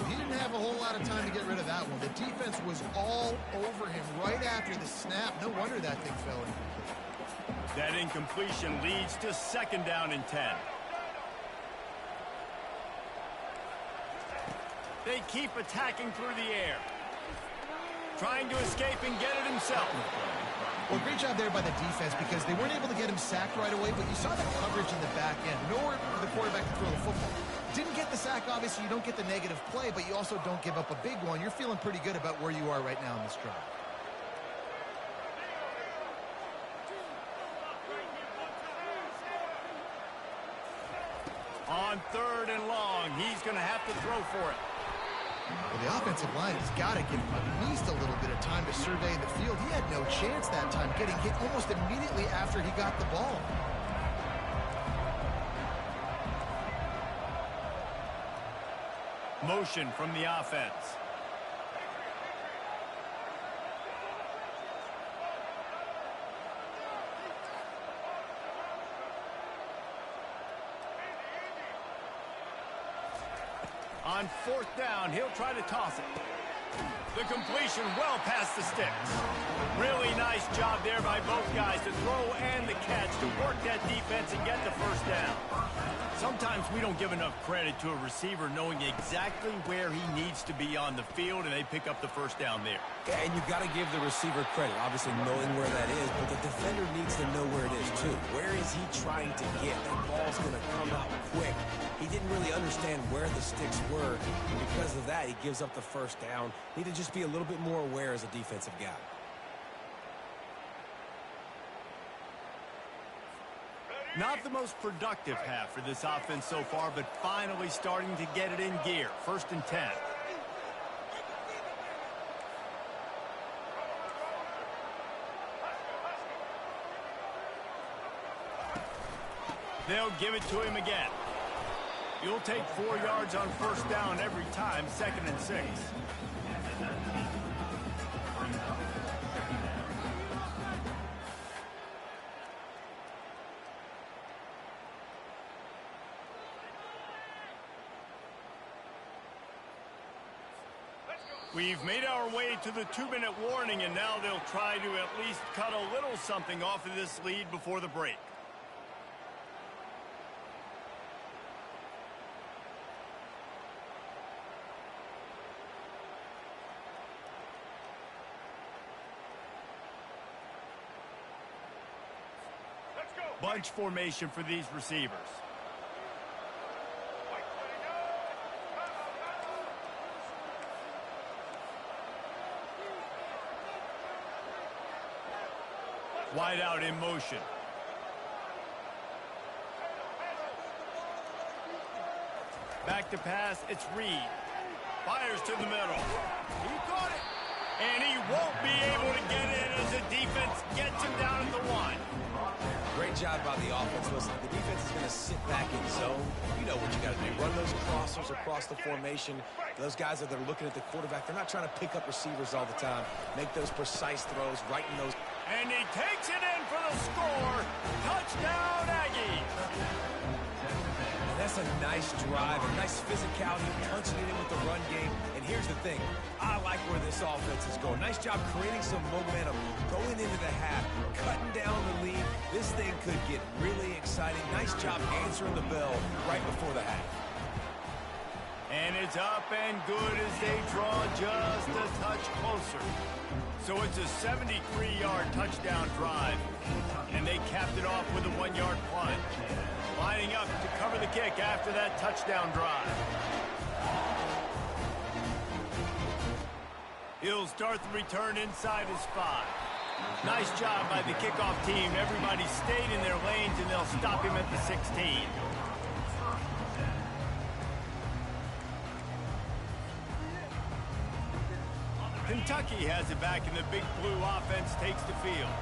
He didn't have a whole lot of time to get rid of that one. The defense was all over him right after the snap. No wonder that thing fell incomplete. That incompletion leads to second down and 10. They keep attacking through the air. Trying to escape and get it himself. Well, great job there by the defense because they weren't able to get him sacked right away, but you saw the coverage in the back end. Nowhere for the quarterback to throw the football. Didn't get the sack, obviously. You don't get the negative play, but you also don't give up a big one. You're feeling pretty good about where you are right now in this drive. On third and long, he's going to have to throw for it. Well, the offensive line has got to give him at least a little bit of time to survey the field. He had no chance that time, getting hit almost immediately after he got the ball. Motion from the offense. On fourth down, he'll try to toss it. The completion well past the sticks. Really nice job there by both guys to throw and the catch to work that defense and get the first down. Sometimes we don't give enough credit to a receiver knowing exactly where he needs to be on the field, and they pick up the first down there. Yeah, and you've got to give the receiver credit, obviously knowing where that is, but the defender needs to know where it is too. Where is he trying to get? That ball's going to come out quick. He didn't really understand where the sticks were, and because of that, he gives up the first down. Need to just be a little bit more aware as a defensive guy. Not the most productive half for this offense so far, but finally starting to get it in gear. 1st and 10. They'll give it to him again. You'll take 4 yards on 1st down every time, 2nd and 6. We've made our way to the 2-minute warning, and now they'll try to at least cut a little something off of this lead before the break. Bunch formation for these receivers. Wide out in motion. Back to pass, it's Reed. Fires to the middle. He caught it. And he won't be able to get in as the defense gets him down at the 1. Great job by the offense. Listen, the defense is going to sit back in zone. You know what you got to do. Run those crossers across the formation. Those guys that are looking at the quarterback, they're not trying to pick up receivers all the time. Make those precise throws right in those. And he takes it in for the score. Touchdown, Aggies. And that's a nice drive, a nice physicality, punching it in with the run game. And here's the thing. I like where this offense is going. Nice job creating some momentum, going into the half, cutting down the lead. This thing could get really exciting. Nice job answering the bell right before the half. And it's up and good as they draw just a touch closer. So it's a 73-yard touchdown drive. And they capped it off with a 1-yard plunge. Lining up to cover the kick after that touchdown drive. He'll start the return inside his 5. Nice job by the kickoff team. Everybody stayed in their lanes, and they'll stop him at the 16. Kentucky has it back, and the Big Blue offense takes the field.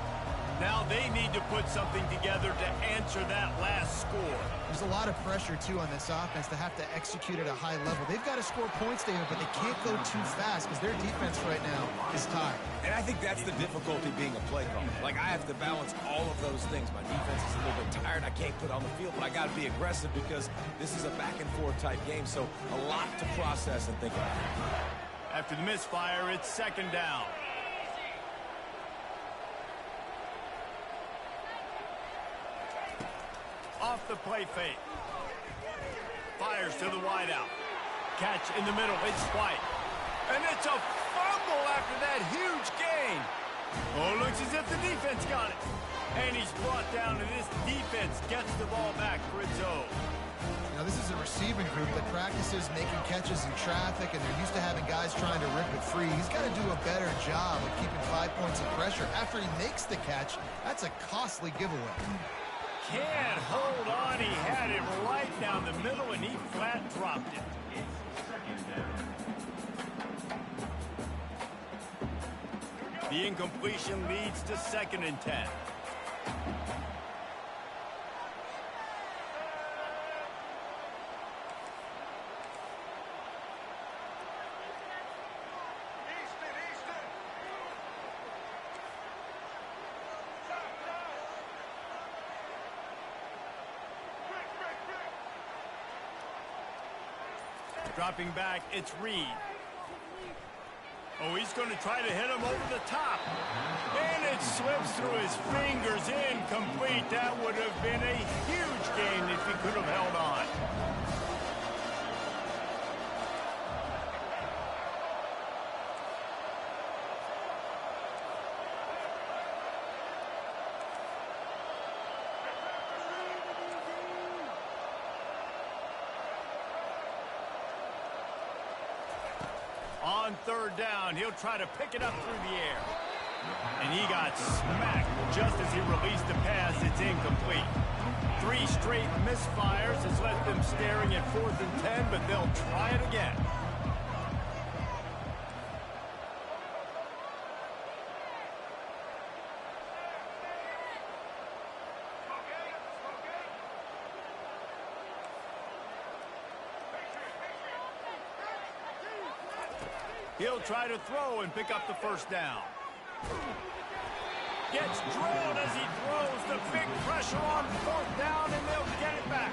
Now they need to put something together to answer that last score. There's a lot of pressure, too, on this offense to have to execute at a high level. They've got to score points, David, but they can't go too fast because their defense right now is tired. And I think that's the difficulty being a play caller. Like, I have to balance all of those things. My defense is a little bit tired. I can't put on the field, but I got to be aggressive because this is a back-and-forth type game, so a lot to process and think about. After the misfire, it's 2nd down. Off the play fake. Fires to the wideout. Catch in the middle. It's White. And it's a fumble after that huge gain. Oh, looks as if the defense got it. And he's brought down, and this defense gets the ball back for its own. Now, this is a receiving group that practices making catches in traffic, and they're used to having guys trying to rip it free. He's got to do a better job of keeping 5 points of pressure. After he makes the catch, that's a costly giveaway. Can't hold on. He had it right down the middle, and he flat dropped it. The incompletion leads to 2nd and 10. Dropping back, it's Reed. Oh, he's going to try to hit him over the top. And it slips through his fingers, incomplete. That would have been a huge gain if he could have held on. On 3rd down, he'll try to pick it up through the air. And he got smacked just as he released the pass. It's incomplete. 3 straight misfires has left them staring at 4th and 10, but they'll try it again. He'll try to throw and pick up the first down. Gets drilled as he throws. The big pressure on 4th down, and they'll get it back.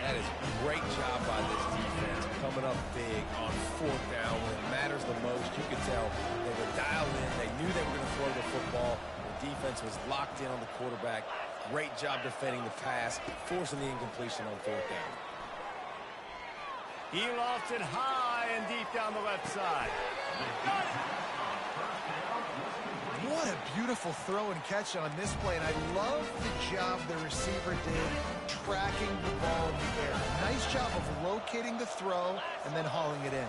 That is a great job by this defense, coming up big on 4th down when it matters the most. You could tell they were dialed in. They knew they were going to throw the football. The defense was locked in on the quarterback. Great job defending the pass, forcing the incompletion on 4th down. He lofts it high and deep down the left side. What a beautiful throw and catch on this play, and I love the job the receiver did tracking the ball in the air. Nice job of locating the throw and then hauling it in.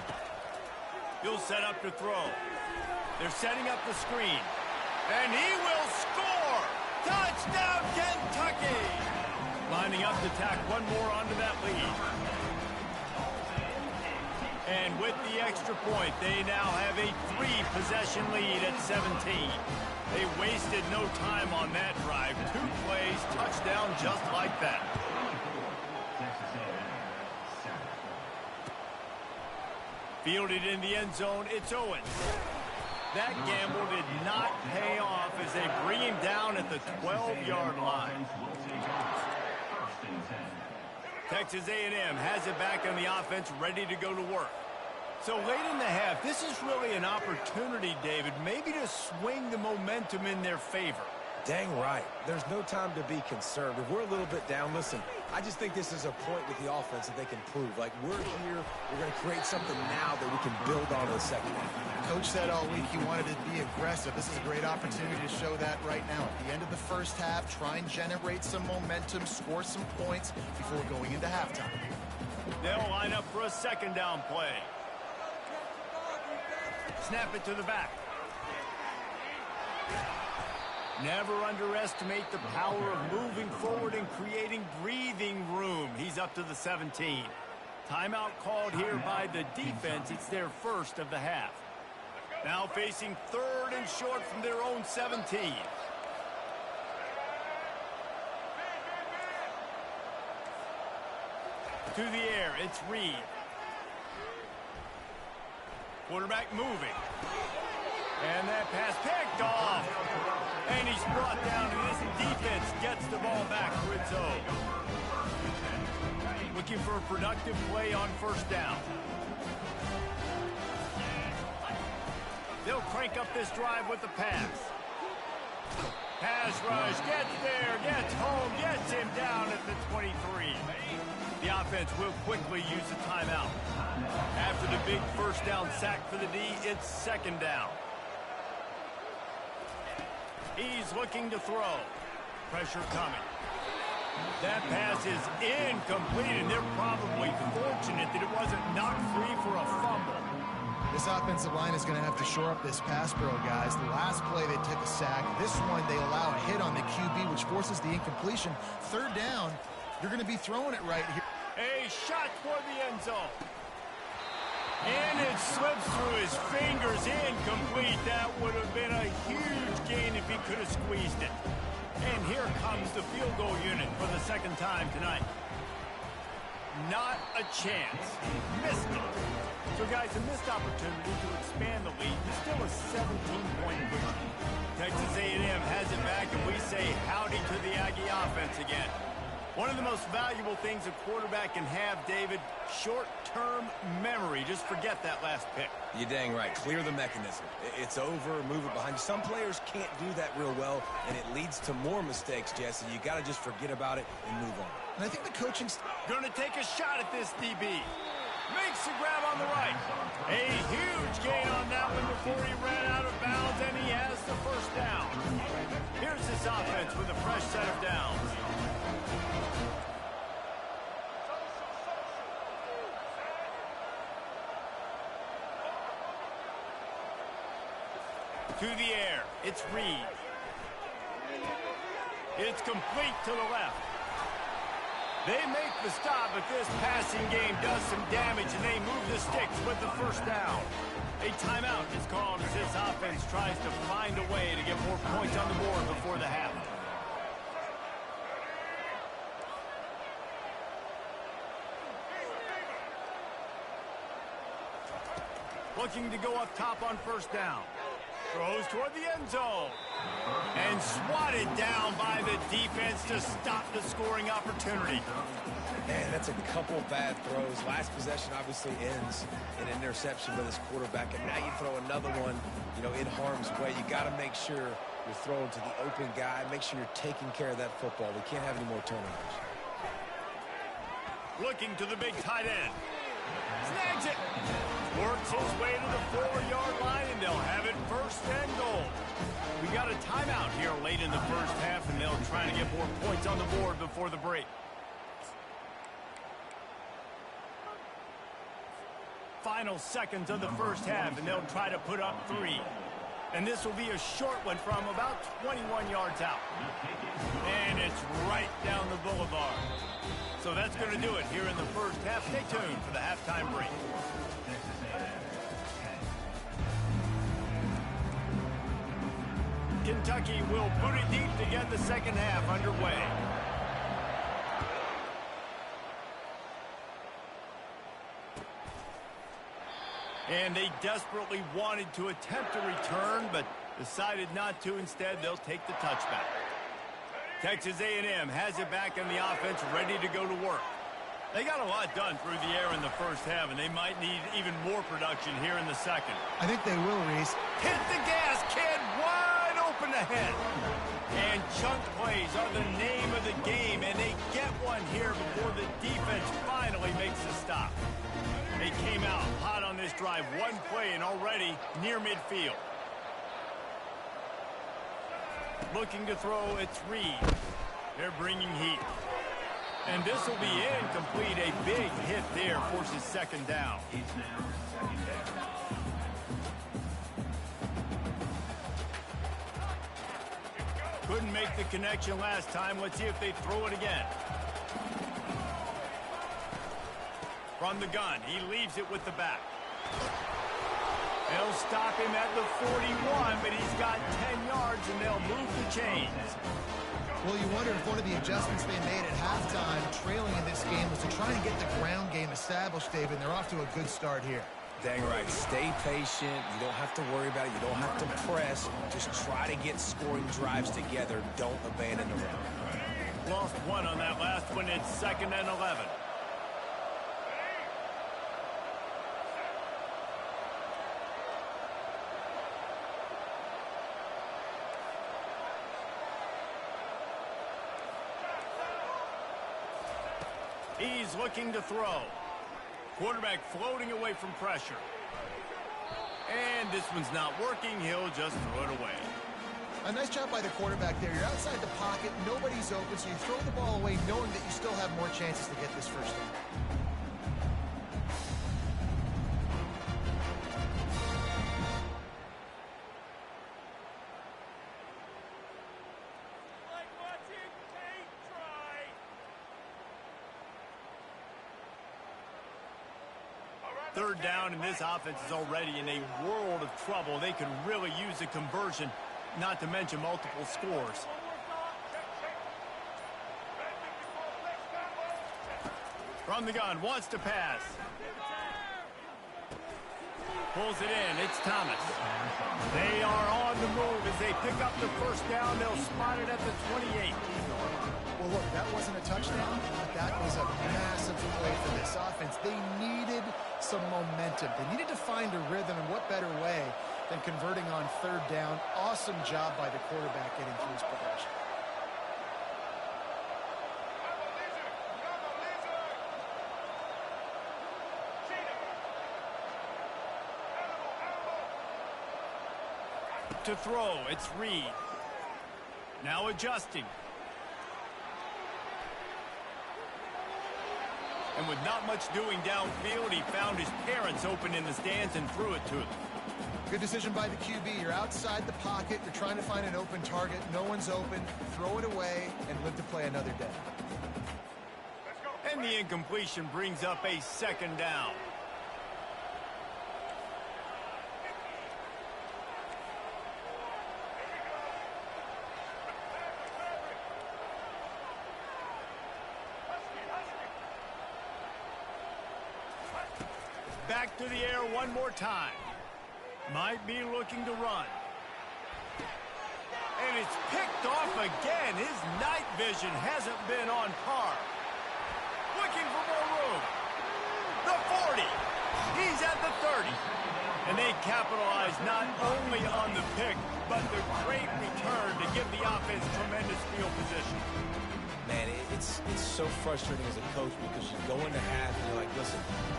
He'll set up to throw. They're setting up the screen. And he will score! Touchdown, Kentucky! Lining up to tack one more onto that lead. And with the extra point, they now have a 3-possession lead at 17. They wasted no time on that drive. 2 plays, touchdown just like that. Fielded in the end zone, it's Owens. That gamble did not pay off as they bring him down at the 12-yard line. Texas A&M has it back on the offense, ready to go to work. So late in the half, this is really an opportunity, David, maybe to swing the momentum in their favor. Dang right. There's no time to be conservative. We're a little bit down. Listen, I just think this is a point with the offense that they can prove. Like, we're here, we're going to create something now that we can build on in the second half. Coach said all week he wanted to be aggressive. This is a great opportunity to show that right now. At the end of the first half, try and generate some momentum, score some points before going into halftime. They'll line up for a second down play. Snap it to the back. Never underestimate the power of moving forward and creating breathing room. He's up to the 17. Timeout called here by the defense. It's their first of the half. Now facing 3rd and short from their own 17. To the air, it's Reed. Quarterback moving. And that pass picked off. And he's brought down, and this defense gets the ball back for its own. Looking for a productive play on first down. They'll crank up this drive with the pass. Pass rush, gets there, gets home, gets him down at the 23. The offense will quickly use a timeout. After the big first down sack for the D, it's second down. He's looking to throw. Pressure coming. That pass is incomplete, and they're probably fortunate that it wasn't knocked free for a fumble. This offensive line is going to have to shore up this pass pro, guys. The last play they took a sack. This one they allow a hit on the QB, which forces the incompletion. Third down, you're going to be throwing it right here. A shot for the end zone. And it slips through his fingers, incomplete. That would have been a huge gain if he could have squeezed it. And here comes the field goal unit for the second time tonight. Not a chance. Missed it. So, guys, a missed opportunity to expand the lead. It's still a 17-point push. Texas A&M has it back, and we say howdy to the Aggie offense again. One of the most valuable things a quarterback can have, David, short-term memory. Just forget that last pick. You're dang right. Clear the mechanism. It's over, move it behind you. Some players can't do that real well, and it leads to more mistakes, Jesse. You got to just forget about it and move on. And I think the coaching's going to take a shot at this DB. Makes the grab on the right. A huge gain on that one before he ran out of bounds, and he has the first down. Here's this offense with a fresh set of downs. To the air. It's Reed. It's complete to the left. They make the stop, but this passing game does some damage, and they move the sticks with the first down. A timeout is called as this offense tries to find a way to get more points on the board before the half. Looking to go up top on first down. Throws toward the end zone. And swatted down by the defense to stop the scoring opportunity. Man, that's a couple bad throws. Last possession obviously ends in an interception by this quarterback, and now you throw another one, in harm's way. You got to make sure you're throwing to the open guy. Make sure you're taking care of that football. We can't have any more turnovers. Looking to the big tight end. Snags it. Works his way to the 4-yard line, and they'll have it first and goal. We got a timeout here late in the first half, and they'll try to get more points on the board before the break. Final seconds of the first half, and they'll try to put up 3. And this will be a short one from about 21 yards out. And it's right down the boulevard. So that's going to do it here in the first half. Stay tuned for the halftime break. Kentucky will boot it deep to get the second half underway. And they desperately wanted to attempt a return, but decided not to. Instead, they'll take the touchback. Texas A&M has it back in the offense, ready to go to work. They got a lot done through the air in the first half, and they might need even more production here in the second. I think they will, Reese. Hit the gas, kid! Wide open ahead. And chunk plays are the name of the game, and they get one here before the defense finally makes the stop. They came out hot on this drive. One play and already near midfield. Looking to throw, it's Reed. They're bringing heat. And this will be incomplete. A big hit there forces second down. Couldn't make the connection last time. Let's see if they throw it again. From the gun, he leaves it with the back. They'll stop him at the 41, but he's got 10 yards, and they'll move the chains. Well, you wonder if one of the adjustments they made at halftime, trailing in this game, was to try and get the ground game established, David, and they're off to a good start here. Dang right. Stay patient. You don't have to worry about it. You don't have to press. Just try to get scoring drives together. Don't abandon the run. Lost one on that last one. It's 2nd and 11. He's looking to throw. Quarterback floating away from pressure. And this one's not working. He'll just throw it away. A nice job by the quarterback there. You're outside the pocket. Nobody's open, so you throw the ball away knowing that you still have more chances to get this first down. Third down, and this offense is already in a world of trouble. They could really use a conversion, not to mention multiple scores. From the gun, wants to pass. Pulls it in. It's Thomas. They are on the move as they pick up the first down. They'll spot it at the 28. Well, look, that wasn't a touchdown, but that was a massive play for this offense. They needed some momentum. They needed to find a rhythm, and what better way than converting on third down. Awesome job by the quarterback getting through his progression. To throw, it's Reed. Now adjusting. And with not much doing downfield, he found his parents open in the stands and threw it to them. Good decision by the QB. You're outside the pocket. You're trying to find an open target. No one's open. Throw it away and live to play another day. And the incompletion brings up a second down. Back to the air one more time. Might be looking to run. And it's picked off again. His night vision hasn't been on par. Looking for more room. The 40. He's at the 30. And they capitalize not only on the pick, but the great return to give the offense tremendous field position. Man, it's so frustrating as a coach because you go into half and you're like, listen,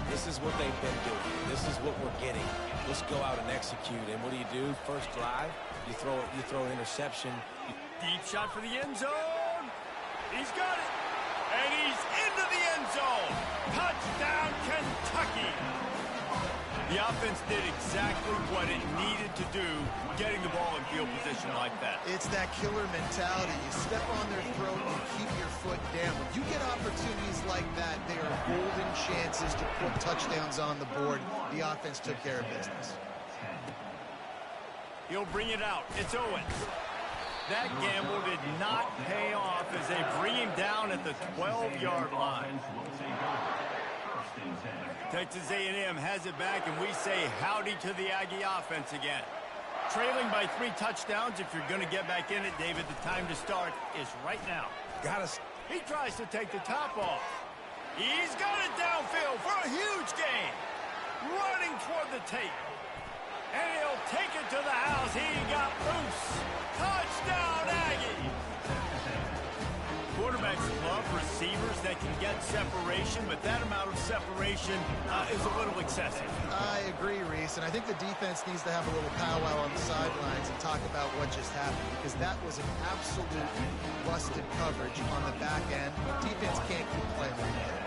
this is what they've been doing. This is what we're getting. Let's go out and execute. And what do? First drive, you throw an interception. Deep shot for the end zone. He's got it. And he's into the end zone. Touchdown, Kentucky. The offense did exactly what it needed to do, getting the ball in field position like that. It's that killer mentality. You step on their throat and keep your foot down. When you get opportunities like that, they are golden chances to put touchdowns on the board. The offense took care of business. He'll bring it out. It's Owens. That gamble did not pay off as they bring him down at the 12-yard line. Texas A&M has it back, and we say howdy to the Aggie offense again. Trailing by 3 touchdowns. If you're going to get back in it, David, the time to start is right now. He tries to take the top off. He's got it downfield for a huge gain. Running toward the tape. And he'll take it to the house. He got loose. Touchdown, Aggie. Quarterbacks love receivers that can get separation, but that amount of separation is a little excessive. I agree, Reese, and I think the defense needs to have a little powwow on the sidelines and talk about what just happened, because that was an absolute busted coverage on the back end. Defense can't keep playing like that.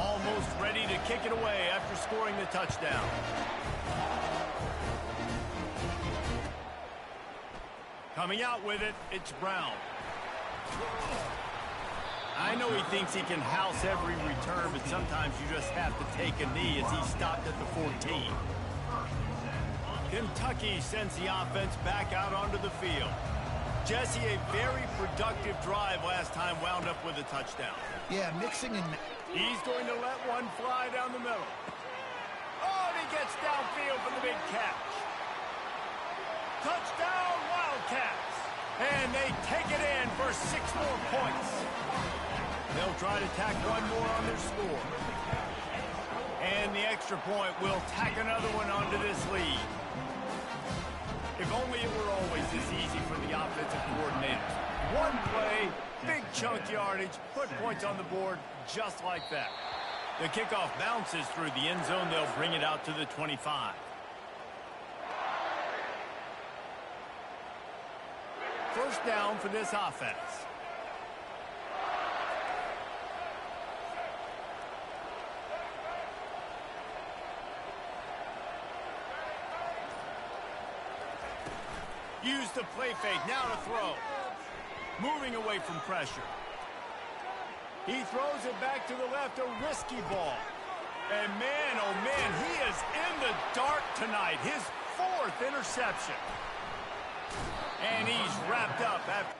Almost ready to kick it away after scoring the touchdown. Coming out with it, it's Brown. I know he thinks he can house every return, but sometimes you just have to take a knee as he stopped at the 14. Kentucky sends the offense back out onto the field. Jesse, a very productive drive last time, wound up with a touchdown. Yeah, mixing and... He's going to let one fly down the middle. Oh, and he gets downfield for the big catch. Touchdown, Wildcats. And they take it in for 6 more points. They'll try to tack one more on their score. And the extra point will tack another one onto this lead. If only it were always this easy for the offensive coordinators. One play, big chunk yardage, put points on the board just like that. The kickoff bounces through the end zone. They'll bring it out to the 25. First down for this offense. Use the play fake, now to throw. Moving away from pressure. He throws it back to the left, a risky ball. And man, oh man, he is in the dark tonight. His 4th interception. And he's wrapped up after...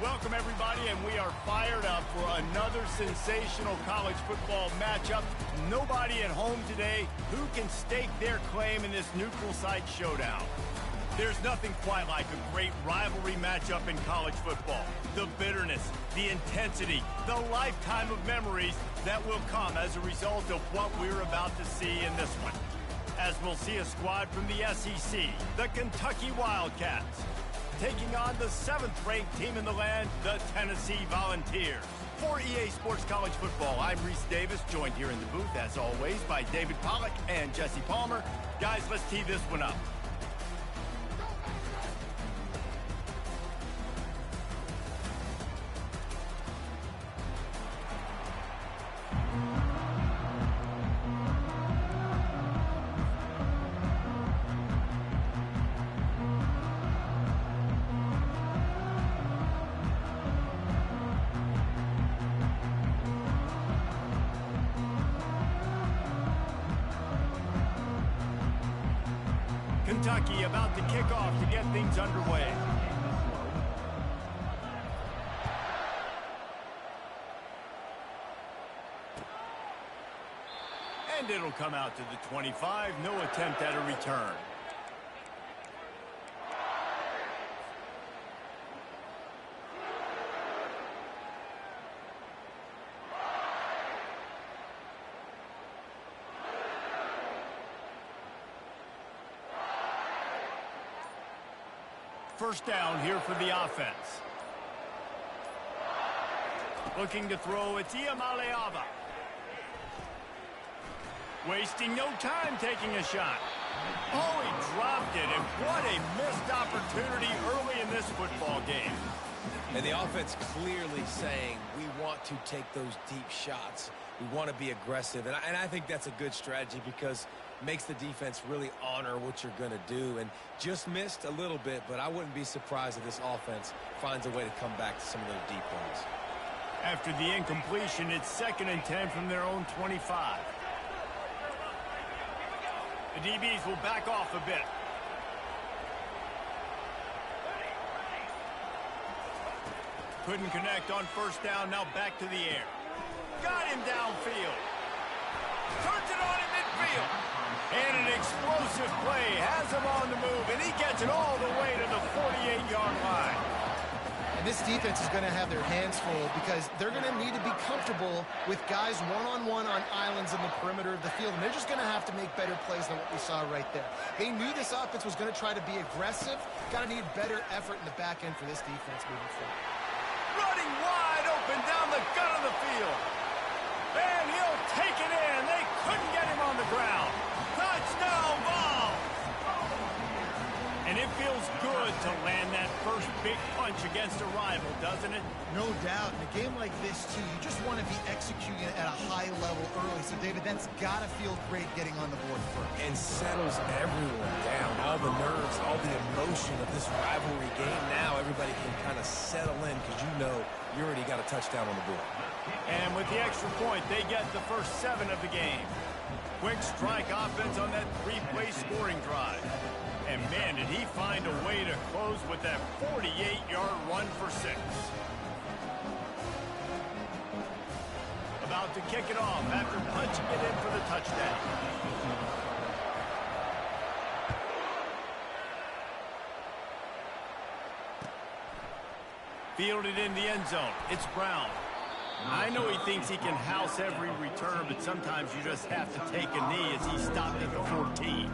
Welcome, everybody, and we are fired up for another sensational college football matchup. Nobody at home today who can stake their claim in this neutral site showdown. There's nothing quite like a great rivalry matchup in college football. The bitterness, the intensity, the lifetime of memories that will come as a result of what we're about to see in this one. As we'll see a squad from the SEC, the Kentucky Wildcats, taking on the 7th-ranked team in the land, the Tennessee Volunteers. For EA Sports College Football, I'm Reese Davis, joined here in the booth, as always, by David Pollack and Jesse Palmer. Guys, let's tee this one up. Kentucky about to kick off to get things underway. And it'll come out to the 25. No attempt at a return. First down here for the offense. Looking to throw, it's Iamaleava. Wasting no time taking a shot. Oh, he dropped it, and what a missed opportunity early in this football game. And the offense clearly saying, we want to take those deep shots. We want to be aggressive, and I think that's a good strategy because it makes the defense really honor what you're going to do. And just missed a little bit, but I wouldn't be surprised if this offense finds a way to come back to some of those deep ones. After the incompletion, it's 2nd and 10 from their own 25. The DBs will back off a bit. Couldn't connect on first down, now back to the air. Got him downfield. Turns it on in midfield. And an explosive play has him on the move, and he gets it all the way to the 48-yard line. And this defense is going to have their hands full because they're going to need to be comfortable with guys one-on-one on islands in the perimeter of the field, and they're just going to have to make better plays than what we saw right there. They knew this offense was going to try to be aggressive. Got to need better effort in the back end for this defense moving forward. Running wide open down the gut of the field. And he'll take it in. They couldn't get him on the ground. Touchdown ball. And it feels good to land that first big punch against a rival, doesn't it? No doubt. In a game like this, too, you just want to be executing at a high level early. So, David, that's got to feel great getting on the board first. And settles everyone down. All the nerves, all the emotion of this rivalry game. Now everybody can kind of settle in because you know you already got a touchdown on the board. And with the extra point, they get the first 7 of the game. Quick strike offense on that 3-play scoring drive. And, man, did he find a way to close with that 48-yard run for 6. About to kick it off after punching it in for the touchdown. Fielded in the end zone. It's Brown. I know he thinks he can house every return, but sometimes you just have to take a knee as he stopped at the 14.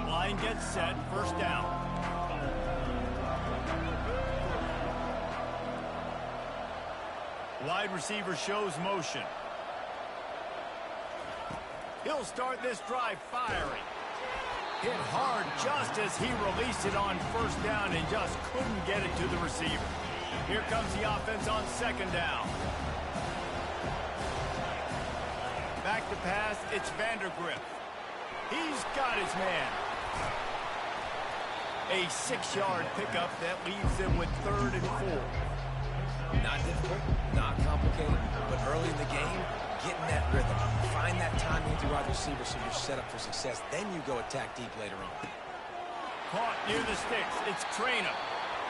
Line gets set, first down. Wide receiver shows motion. He'll start this drive firing. Hit hard just as he released it on first down and just couldn't get it to the receiver. Here comes the offense on 2nd down. Back to pass, it's Vandergrift. He's got his man. A 6-yard pickup that leaves them with 3rd and 4. Not difficult, not complicated, but early in the game, getting that rhythm. Find that timing with your wide receiver so you're set up for success. Then you go attack deep later on. Caught near the sticks. It's Trainer.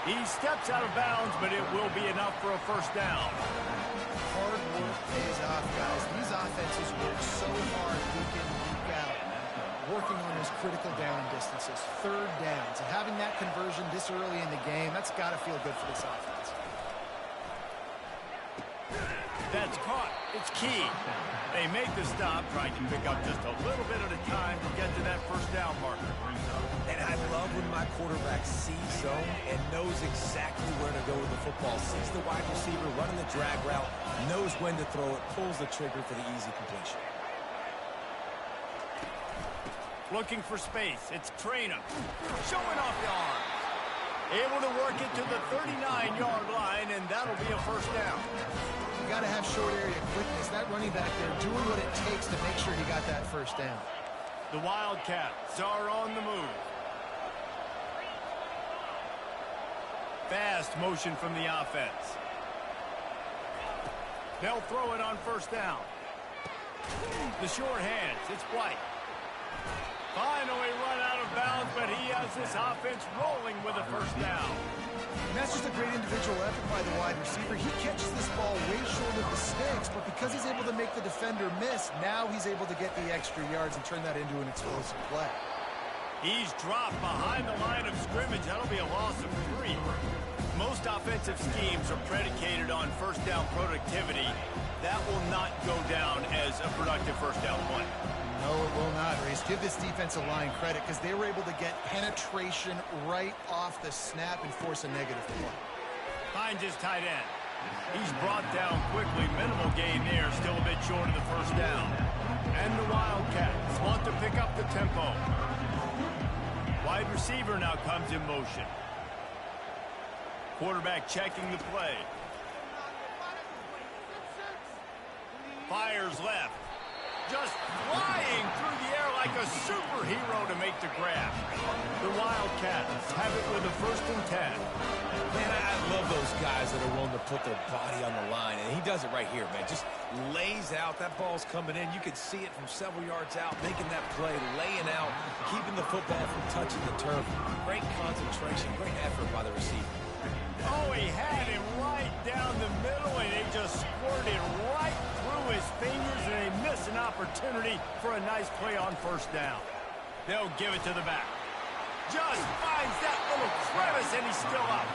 He steps out of bounds, but it will be enough for a first down. Hard work pays off, guys. These offenses work so hard week in, week out, working on those critical down distances, third downs, and having that conversion this early in the game, that's got to feel good for this offense. That's caught. It's key. They make the stop, trying to pick up just a little bit at a time to get to that first down marker. And I love when my quarterback sees zone and knows exactly where to go with the football. Sees the wide receiver running the drag route, knows when to throw it, pulls the trigger for the easy completion. Looking for space. It's Trainer. Showing off the arm. Able to work it to the 39-yard line, and that'll be a first down. You got to have short area quickness. That running back there doing what it takes to make sure he got that first down. The Wildcats are on the move. Fast motion from the offense. They'll throw it on first down. The short hands. It's White. Finally run out of bounds, but he has this offense rolling with a first down. And that's just a great individual effort by the wide receiver. He catches this ball way short of the sticks, but because he's able to make the defender miss, now he's able to get the extra yards and turn that into an explosive play. He's dropped behind the line of scrimmage. That'll be a loss of 3. Most offensive schemes are predicated on first down productivity. That will not go down as a productive first down play. No, it will not, Reese. Give this defensive line credit because they were able to get penetration right off the snap and force a negative play. Finds his tight end. He's brought down quickly. Minimal gain there. Still a bit short of the first down. And the Wildcats want to pick up the tempo. Wide receiver now comes in motion. Quarterback checking the play. Fires left. Just flying through the air like a superhero to make the grab. The Wildcats have it with a 1st and 10. Man, I love those guys that are willing to put their body on the line, and he does it right here, man. Just lays out. That ball's coming in. You can see it from several yards out, making that play, laying out, keeping the football from touching the turf. Great concentration, great effort by the receiver. Oh, he had him right down the middle, and they just squirted right through his fingers, and they miss an opportunity for a nice play on first down. They'll give it to the back. Just finds that little crevice, and he's still up.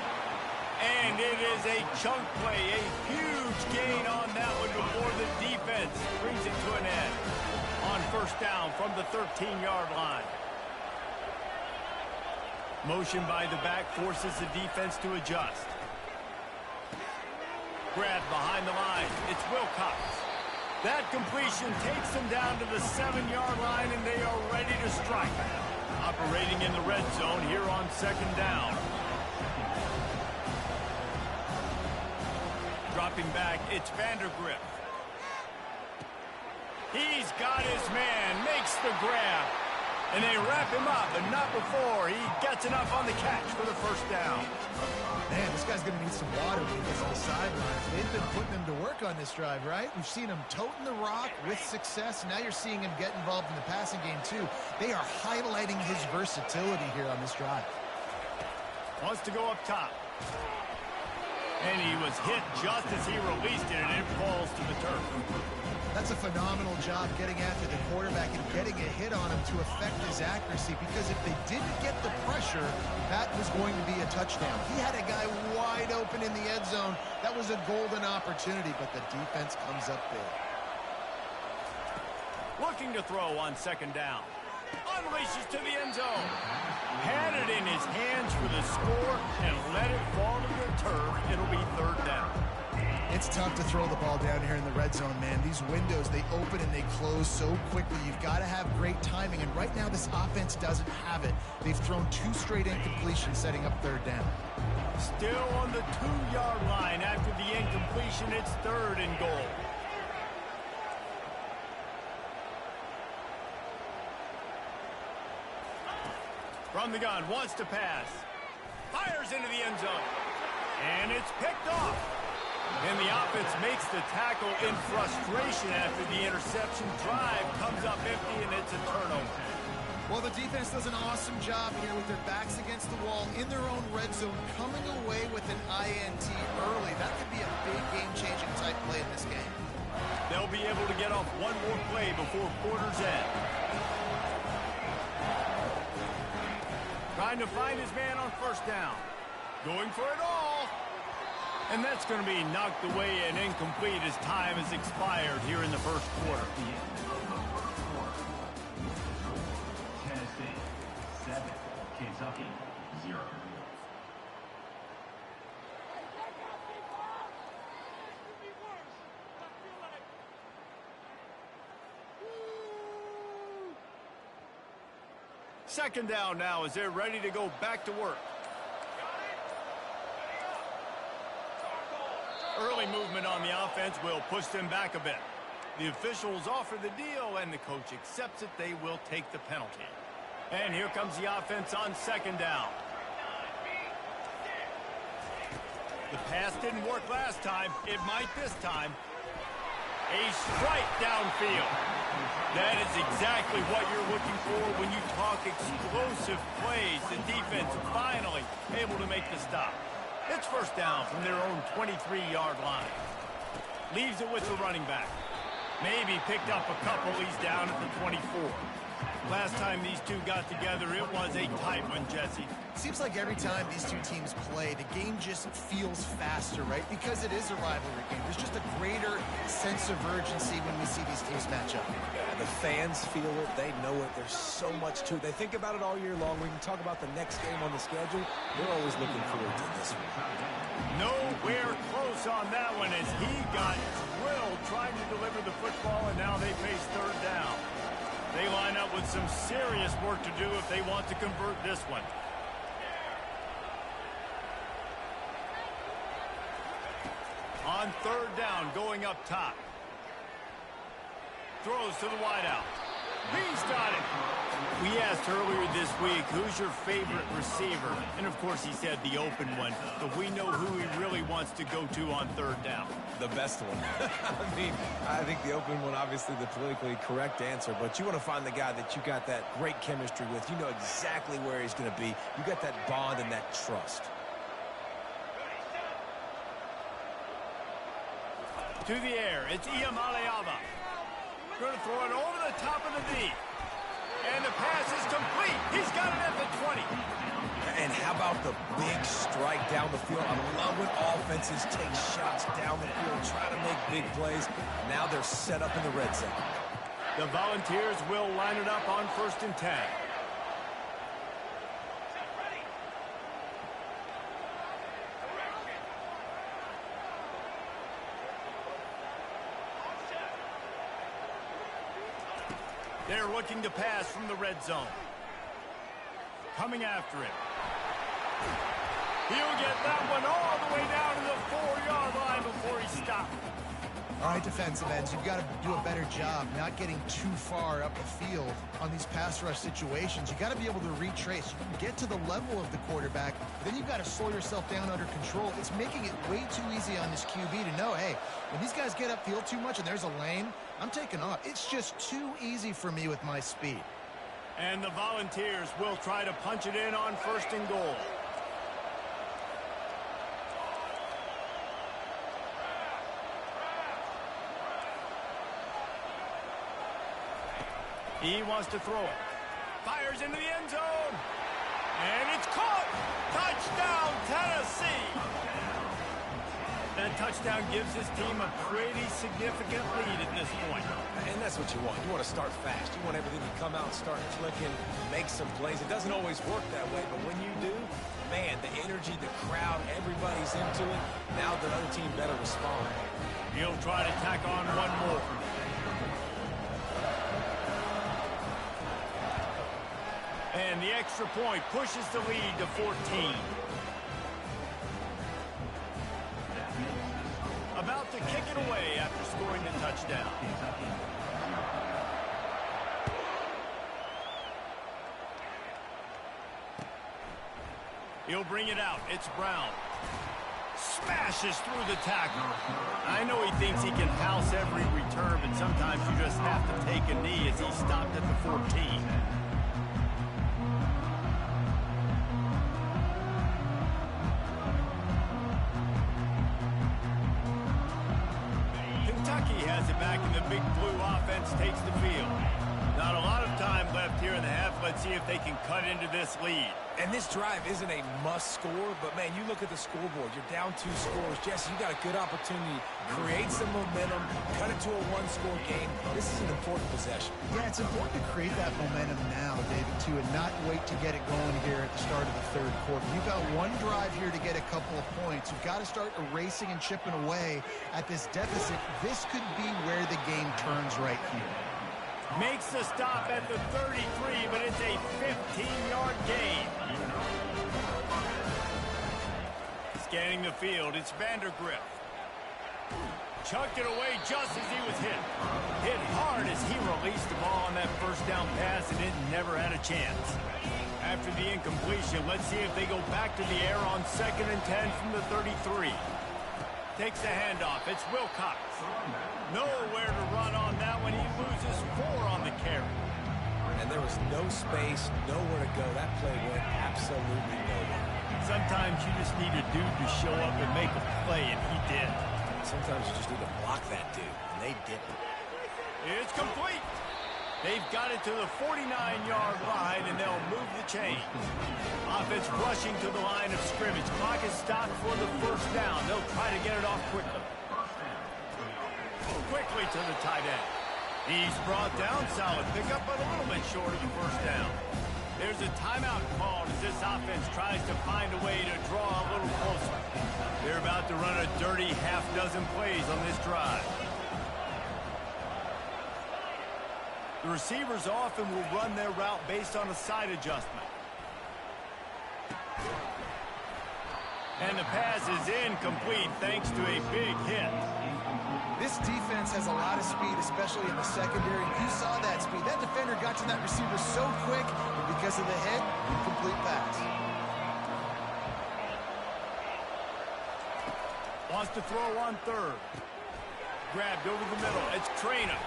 And it is a chunk play, a huge gain on that one before the defense brings it to an end. On first down from the 13-yard line. Motion by the back forces the defense to adjust. Grab behind the line. It's Wilcox. That completion takes them down to the 7-yard line, and they are ready to strike. Operating in the red zone here on 2nd down. Dropping back, it's Vandergrift. He's got his man, makes the grab. And they wrap him up, but not before he gets enough on the catch for the first down. Man, this guy's going to need some water when he gets on the sidelines. They've been putting him to work on this drive, right? We've seen him toting the rock with success. Now you're seeing him get involved in the passing game, too. They are highlighting his versatility here on this drive. Wants to go up top. And he was hit just as he released it, and it falls to the turf. That's a phenomenal job getting after the quarterback and getting a hit on him to affect his accuracy, because if they didn't get the pressure, that was going to be a touchdown. He had a guy wide open in the end zone. That was a golden opportunity, but the defense comes up big. Looking to throw on 2nd down. Unleashes to the end zone. Had it in his hands for the score and let it fall to the turf. It'll be 3rd down. It's tough to throw the ball down here in the red zone, man. These windows, they open and they close so quickly. You've got to have great timing, and right now this offense doesn't have it. They've thrown 2 straight incompletions, setting up 3rd down. Still on the 2-yard line after the incompletion. It's 3rd and goal. From the gun, wants to pass. Fires into the end zone. And it's picked off. And the offense makes the tackle in frustration after the interception. Drive comes up empty, and it's a turnover. Well, the defense does an awesome job here with their backs against the wall in their own red zone, coming away with an INT early. That could be a big game-changing type play in this game. They'll be able to get off one more play before quarter's end. Trying to find his man on first down. Going for it all. And that's going to be knocked away and incomplete as time has expired here in the first quarter. Tennessee 7, Kentucky 0. Second down now as they're ready to go back to work. Early movement on the offense will push them back a bit. The officials offer the deal, and the coach accepts it. They will take the penalty. And here comes the offense on second down. The pass didn't work last time. It might this time. A strike downfield. That is exactly what you're looking for when you talk explosive plays. The defense finally able to make the stop. It's first down from their own 23-yard line. Leaves it with the running back. Maybe picked up a couple. He's down at the 24. Last time these two got together, it was a tight one, Jesse. Seems like every time these two teams play, the game just feels faster, right? Because it is a rivalry game. There's just a greater sense of urgency when we see these teams match up. Yeah, the fans feel it. They know it. There's so much to it. They think about it all year long. We can talk about the next game on the schedule. They're always looking forward to this one. Nowhere close on that one as he got drilled trying to deliver the football, and now they face third down. They line up with some serious work to do if they want to convert this one. On third down, going up top. Throws to the wideout. He's got it. We asked earlier this week, who's your favorite receiver? And, of course, he said the open one. But we know who he really wants to go to on third down. The best one. I think the open one, obviously the politically correct answer, but you want to find the guy that you got that great chemistry with. You know exactly where he's going to be. You got that bond and that trust. To the air, it's Iamaleava. Going to throw it over the top of the D. And the pass is complete. He's got it at the 20. And how about the big strike down the field? I love when offenses take shots down the field, try to make big plays. Now they're set up in the red zone. The Volunteers will line it up on 1st and 10. They're looking to pass from the red zone. Coming after him. He'll get that one all the way down to the 4-yard line before he stopped. All right, defensive ends, you've got to do a better job not getting too far up the field on these pass rush situations. You got to be able to retrace. You can get to the level of the quarterback, then you've got to slow yourself down under control. It's making it way too easy on this QB to know, hey, when these guys get upfield too much and there's a lane, I'm taking off. It's just too easy for me with my speed. And the Volunteers will try to punch it in on 1st and goal. He wants to throw it. Fires into the end zone. And it's caught. Touchdown, Tennessee. That touchdown gives his team a pretty significant lead at this point. And that's what you want. You want to start fast. You want everything to come out and start clicking, make some plays. It doesn't always work that way, but when you do, man, the energy, the crowd, everybody's into it. Now the other team better respond. He'll try to tack on one more. And the extra point pushes the lead to 14. About to kick it away after scoring the touchdown. He'll bring it out. It's Brown. Smashes through the tackle. I know he thinks he can house every return, but sometimes you just have to take a knee as he stopped at the 14. Kentucky has it back, and the big blue offense takes the field. Not a lot of time left here in the half. Let's see if they can cut into this lead. And this drive isn't a must score, but man, you look at the scoreboard, you're down 2 scores. Jesse, you got a good opportunity. Create some momentum, cut it to a 1-score game. This is an important possession. Yeah, it's important to create that momentum now, David, too, and not wait to get it going here at the start of the 3rd quarter. You've got one drive here to get a couple of points. You've got to start erasing and chipping away at this deficit. This could be where the game turns right here. Makes the stop at the 33, but it's a 15-yard gain. Scanning the field, it's Vandergrift. Chucked it away just as he was hit. Hit hard as he released the ball on that first down pass, and it never had a chance. After the incompletion, let's see if they go back to the air on 2nd and 10 from the 33. Takes the handoff. It's Wilcox. Nowhere to run on that one. He loses 4 on the carry. And there was no space, nowhere to go. That play went absolutely nowhere. Sometimes you just need a dude to show up and make a play, and he did. Sometimes you just need to block that dude, and they didn't. It's complete. They've got it to the 49-yard line, and they'll move the chains. Offense rushing to the line of scrimmage. Clock is stopped for the 1st down. They'll try to get it off quickly. Quickly to the tight end. He's brought down. Solid pickup, but a little bit short of the 1st down. There's a timeout called as this offense tries to find a way to draw a little closer. They're about to run a dirty half-dozen plays on this drive. The receivers often will run their route based on a side adjustment. And the pass is incomplete thanks to a big hit. This defense has a lot of speed, especially in the secondary. You saw that speed. That defender got to that receiver so quick, and because of the hit, incomplete pass. Wants to throw on 3rd. Grabbed over the middle. It's Traynor.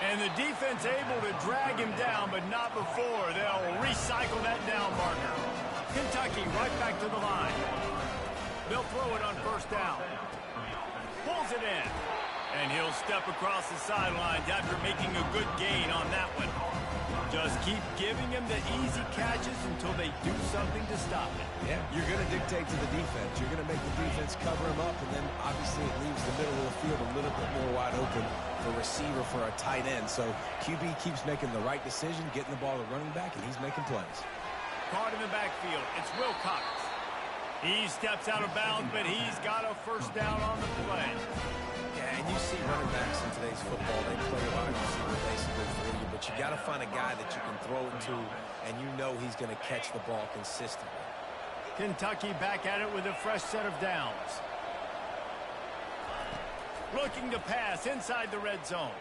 And the defense able to drag him down, but not before. They'll recycle that down marker. Kentucky right back to the line. They'll throw it on 1st down. Pulls it in. And he'll step across the sidelines after making a good gain on that one. Just keep giving him the easy catches until they do something to stop it. Yeah, you're going to dictate to the defense. You're going to make the defense cover him up, and then obviously it leaves the middle of the field a little bit more wide open for receiver for a tight end. So QB keeps making the right decision, getting the ball to running back, and he's making plays. Caught in the backfield. It's Wilcox. He steps out of bounds, but he's got a 1st down on the play. Yeah, and you see running backs in today's football, they play a wide receiver basically for you, but you got to find a guy that you can throw it to, and you know he's going to catch the ball consistently. Kentucky back at it with a fresh set of downs. Looking to pass inside the red zone.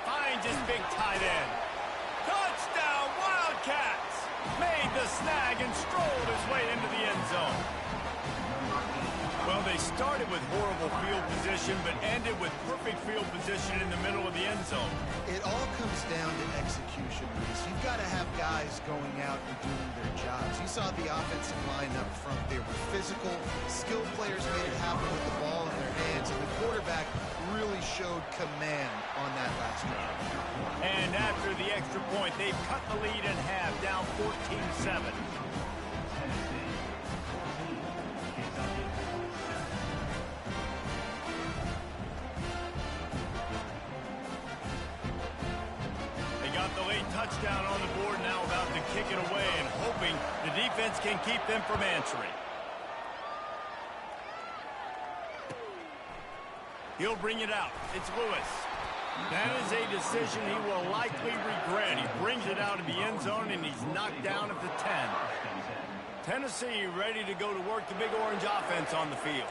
Finds his big tight end. Touchdown, Wildcats! Made the snag and strolled his way into the end zone. Well, they started with horrible field position, but ended with perfect field position in the middle of the end zone. It all comes down to execution, Reese. You've got to have guys going out and doing their jobs. You saw the offensive line up front. They were physical. Skilled players made it happen with the ball in their hands, and the quarterback really showed command on that last drive. And after the extra point, they've cut the lead in half, down 14-7. Touchdown on the board, now about to kick it away and hoping the defense can keep them from answering. He'll bring it out. It's Lewis. That is a decision he will likely regret. He brings it out of the end zone, and he's knocked down at the 10. Tennessee ready to go to work the Big Orange offense on the field.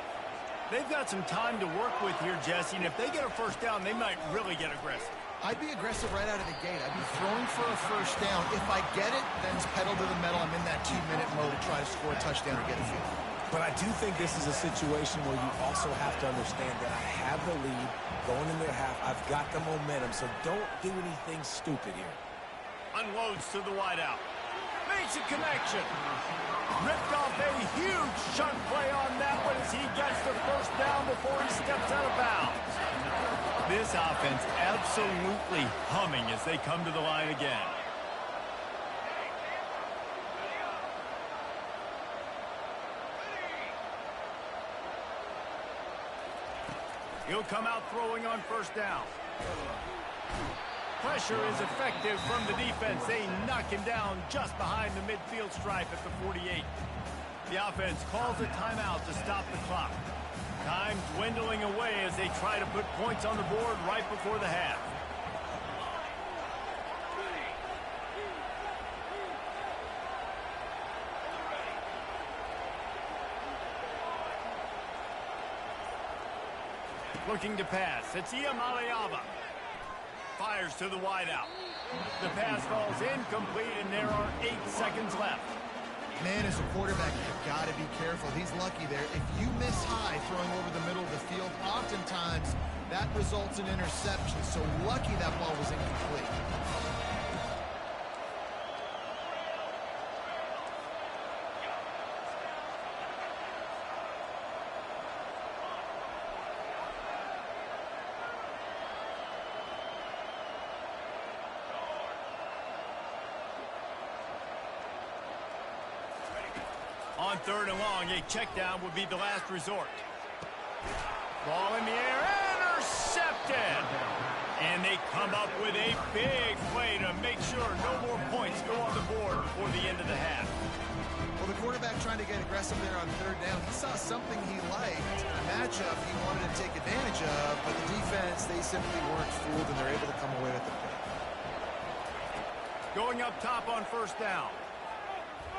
They've got some time to work with here, Jesse, and if they get a 1st down, they might really get aggressive. I'd be aggressive right out of the gate. I'd be throwing for a 1st down. If I get it, then it's pedal to the metal. I'm in that 2-minute mode to try to score a touchdown or get a field. But I do think this is a situation where you also have to understand that I have the lead going into the half. I've got the momentum, so don't do anything stupid here. Unloads to the wideout. Makes a connection. Ripped off a huge chunk play on that one as he gets the first down before he steps out of bounds. This offense absolutely humming as they come to the line again. He'll come out throwing on first down. Pressure is effective from the defense. They knock him down just behind the midfield stripe at the 48. The offense calls a timeout to stop the clock. Time dwindling away as they try to put points on the board right before the half. Looking to pass. It's Iamaleava. Fires to the wideout. The pass falls incomplete, and there are 8 seconds left. Man, as a quarterback, you've got to be careful. He's lucky there. If you miss high throwing over the middle of the field, oftentimes that results in interception. So lucky that ball was incomplete. On 3rd and long, a check down would be the last resort. Ball in the air, intercepted! And they come up with a big play to make sure no more points go on the board before the end of the half. Well, the quarterback trying to get aggressive there on 3rd down. He saw something he liked, a matchup he wanted to take advantage of, but the defense, they simply weren't fooled, and they're able to come away with the pick. Going up top on first down.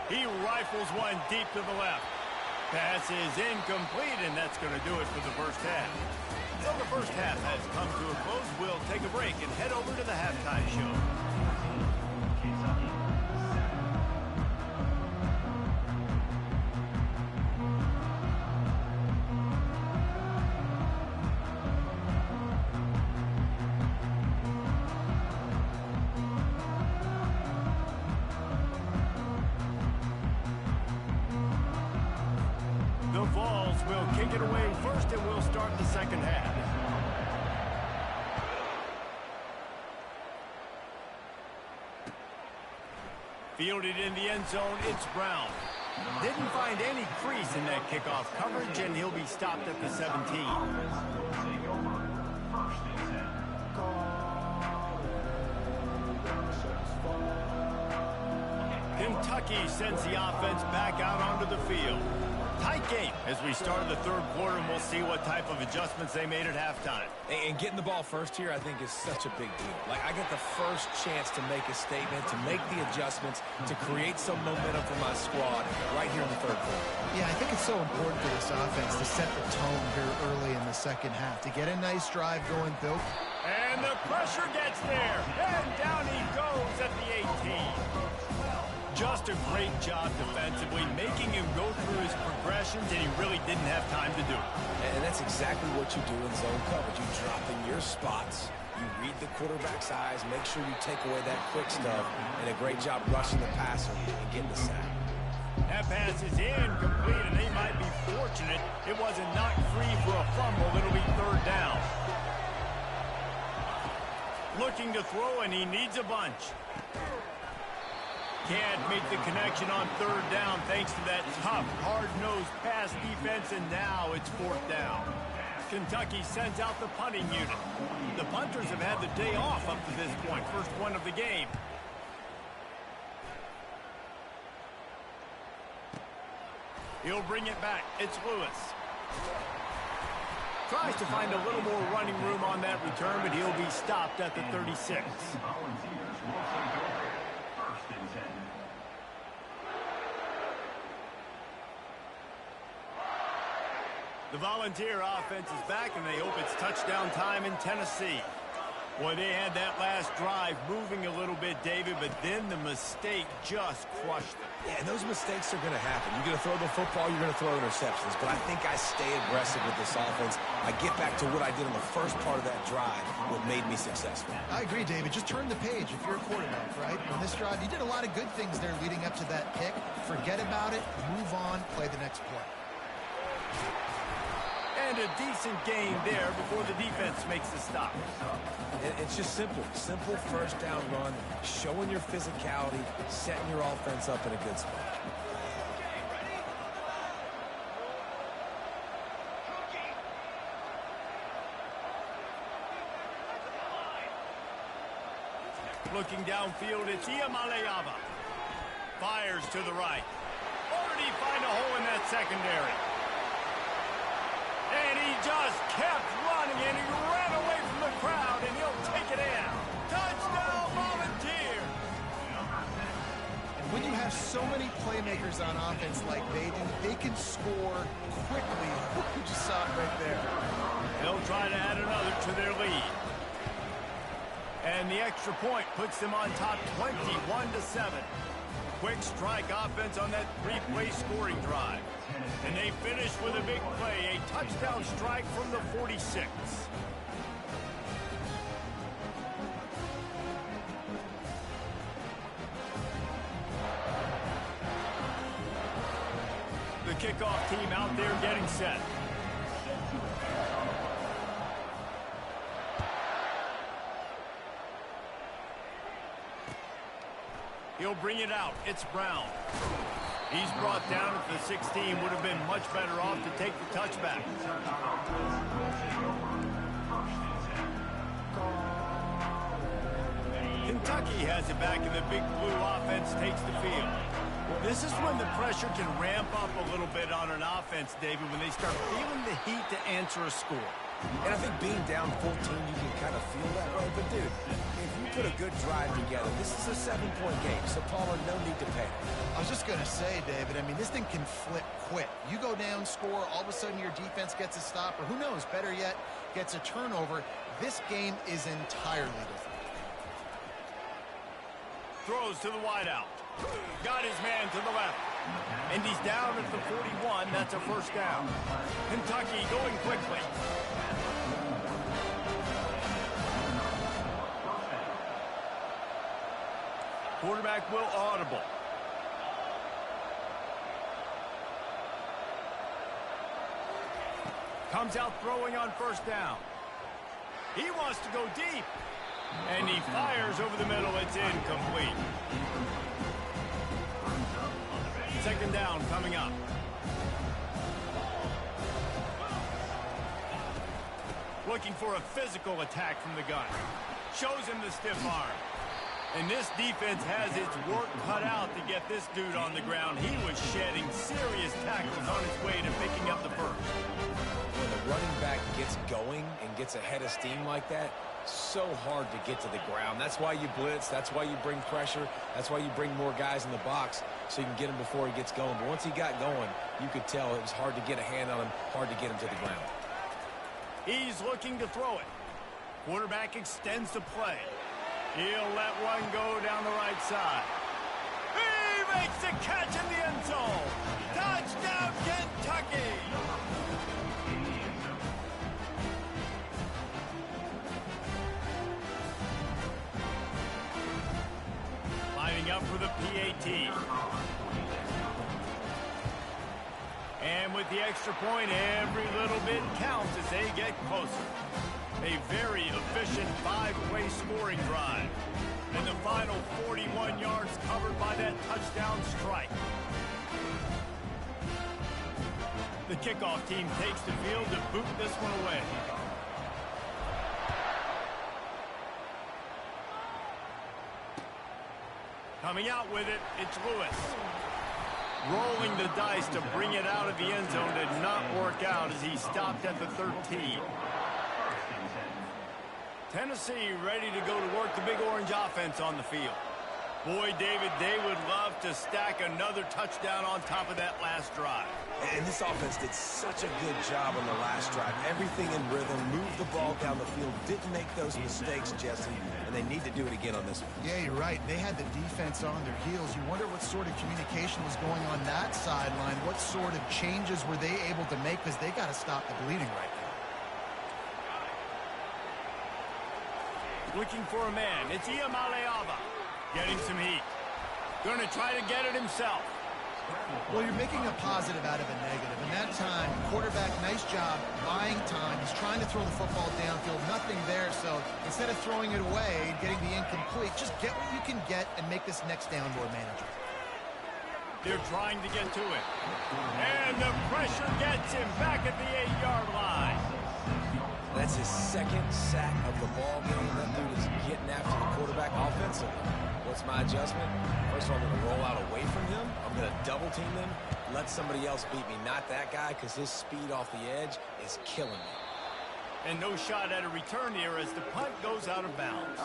He rifles one deep to the left. Pass is incomplete, and that's going to do it for the first half. So the first half has come to a close. We'll take a break and head over to the halftime show. The Vols will kick it away first, and we'll start the second half. Fielded in the end zone, it's Brown. Didn't find any crease in that kickoff coverage, and he'll be stopped at the 17. Kentucky sends the offense back out onto the field. Tight game as we start the 3rd quarter, and we'll see what type of adjustments they made at halftime. And getting the ball first here, I think, is such a big deal. Like, I get the first chance to make a statement, to make the adjustments, to create some momentum for my squad right here in the 3rd quarter. Yeah, I think it's so important for this offense to set the tone here early in the second half, to get a nice drive going, Bill. And the pressure gets there, and down he goes at the 18. Just a great job defensively, making him go through his progressions, and he really didn't have time to do it. And that's exactly what you do in zone coverage. You drop in your spots, you read the quarterback's eyes, make sure you take away that quick stuff, and a great job rushing the passer and getting the sack. That pass is incomplete, and they might be fortunate it wasn't knocked free for a fumble. It'll be 3rd down. Looking to throw, and he needs a bunch. Can't make the connection on 3rd down thanks to that tough, hard-nosed pass defense, and now it's 4th down. Kentucky sends out the punting unit. The punters have had the day off up to this point, first one of the game. He'll bring it back. It's Lewis. Tries to find a little more running room on that return, but he'll be stopped at the 36. The Volunteer offense is back, and they hope it's touchdown time in Tennessee. Boy, they had that last drive moving a little bit, David, but then the mistake just crushed them. Yeah, and those mistakes are going to happen. You're going to throw the football, you're going to throw interceptions. But I think I stay aggressive with this offense. I get back to what I did on the first part of that drive, what made me successful. I agree, David. Just turn the page if you're a quarterback, right? On this drive, you did a lot of good things there leading up to that pick. Forget about it, move on, play the next play. And a decent gain there before the defense makes the stop. It's just simple. Simple first down run, showing your physicality, setting your offense up in a good spot. Looking downfield, it's Iamaleava. Fires to the right. Already find a hole in that secondary. And he just kept running, and he ran away from the crowd, and he'll take it in. Touchdown, Volunteers! And when you have so many playmakers on offense like they do, they can score quickly. You just saw it right there. They'll try to add another to their lead. And the extra point puts them on top 21-7. Quick strike offense on that three-play scoring drive. And they finish with a big play, a touchdown strike from the 46. The kickoff team out there getting set. He'll bring it out. It's Brown. He's brought down at the 16. Would have been much better off to take the touchback. Kentucky has it back, and the big blue offense takes the field. This is when the pressure can ramp up a little bit on an offense, David, when they start feeling the heat to answer a score. And I think being down 14, you can kind of feel that way. But, dude, if you put a good drive together, this is a 7-point game. So, Paula, no need to panic. I was just going to say, David, I mean, this thing can flip quick. You go down, score, all of a sudden your defense gets a stop, or who knows, better yet, gets a turnover. This game is entirely different. Throws to the wideout. Got his man to the left. And he's down at the 41. That's a first down. Kentucky going quickly. Quarterback will audible. Comes out throwing on first down. He wants to go deep. And he fires over the middle. It's incomplete. Second down coming up. Looking for a physical attack from the gun. Shows him the stiff arm. And this defense has its work cut out to get this dude on the ground. He was shedding serious tackles on his way to picking up the first. When the running back gets going and gets ahead of steam like that, so hard to get to the ground. That's why you blitz. That's why you bring pressure. That's why you bring more guys in the box so you can get him before he gets going. But once he got going, you could tell it was hard to get a hand on him, hard to get him to the ground. He's looking to throw it. Quarterback extends the play. He'll let one go down the right side. He makes the catch in the end zone. Touchdown, Kentucky! Lining up for the PAT. And with the extra point, every little bit counts as they get closer. A very efficient 5-play scoring drive. And the final 41 yards covered by that touchdown strike. The kickoff team takes the field to boot this one away. Coming out with it, it's Lewis. Rolling the dice to bring it out of the end zone did not work out as he stopped at the 13. Tennessee ready to go to work the Big Orange offense on the field. Boy, David, they would love to stack another touchdown on top of that last drive. And this offense did such a good job on the last drive. Everything in rhythm, moved the ball down the field, didn't make those mistakes, Jesse, and they need to do it again on this one. Yeah, you're right. They had the defense on their heels. You wonder what sort of communication was going on that sideline. What sort of changes were they able to make, because they got to stop the bleeding right now. Looking for a man. It's Iamaleava. Getting some heat. Going to try to get it himself. Well, you're making a positive out of a negative. And that time, quarterback, nice job, buying time. He's trying to throw the football downfield. Nothing there. So instead of throwing it away and getting the incomplete, just get what you can get and make this next down more manageable. They're trying to get to it. And the pressure gets him back at the 8-yard line. That's his second sack of the ball game. That dude is getting after the quarterback offensively. What's my adjustment? First of all, I'm going to roll out away from him. I'm going to double team him. Let somebody else beat me, not that guy, because his speed off the edge is killing me. And no shot at a return here as the punt goes out of bounds.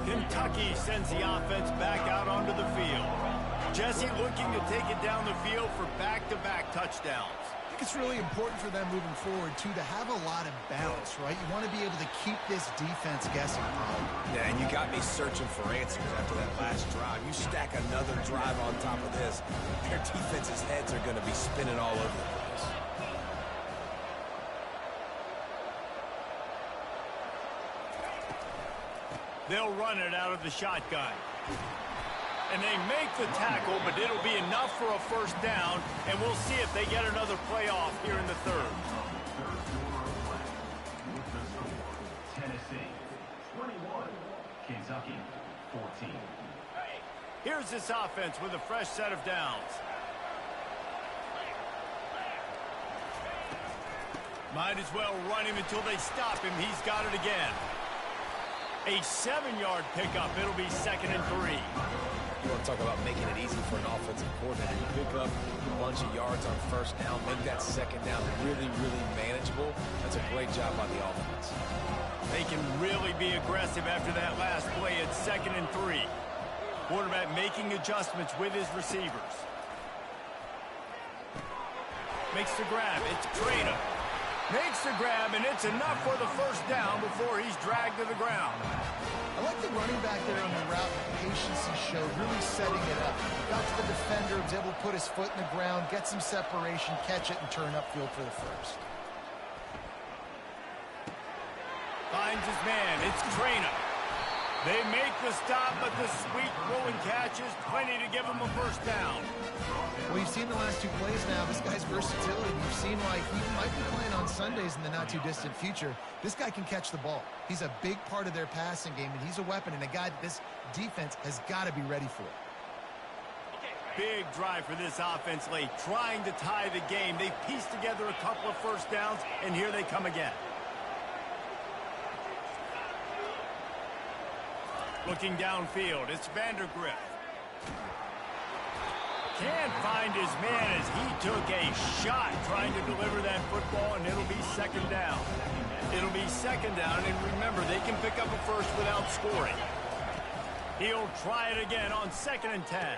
Kentucky sends the offense back out onto the field. Jesse looking to take it down the field for back-to-back touchdowns. I think it's really important for them moving forward, too, to have a lot of bounce, right? You want to be able to keep this defense guessing. Yeah, and you got me searching for answers after that last drive. You stack another drive on top of this, their defense's heads are going to be spinning all over the place. They'll run it out of the shotgun. And they make the tackle, but it'll be enough for a first down, and we'll see if they get another playoff here in the third. Tennessee 21, Kentucky 14. Here's this offense with a fresh set of downs. Might as well run him until they stop him. He's got it again. A 7-yard pickup. It'll be 2nd and 3. You want to talk about making it easy for an offensive coordinator. You pick up a bunch of yards on first down, make that second down really, really manageable. That's a great job by the offense. They can really be aggressive after that last play at 2nd and 3. Quarterback making adjustments with his receivers. Makes the grab. It's Trainer. Makes the grab, and it's enough for the first down before he's dragged to the ground. I like the running back there on the route, the patience he showed, really setting it up. Got to the defender, was able to put his foot in the ground, get some separation, catch it, and turn upfield for the first. Finds his man. It's Trainer. They make the stop, but the sweet rolling catch is plenty to give him a first down. Well, you've seen the last 2 plays now. This guy's versatility. You've seen, like, he might be playing on Sundays in the not-too-distant future. This guy can catch the ball. He's a big part of their passing game, and he's a weapon and a guy that this defense has got to be ready for. Big drive for this offense late, trying to tie the game. They pieced together a couple of first downs, and here they come again. Looking downfield, it's Vandergrift. Can't find his man as he took a shot trying to deliver that football, and it'll be 2nd down. It'll be 2nd down, and remember, they can pick up a first without scoring. He'll try it again on 2nd and 10.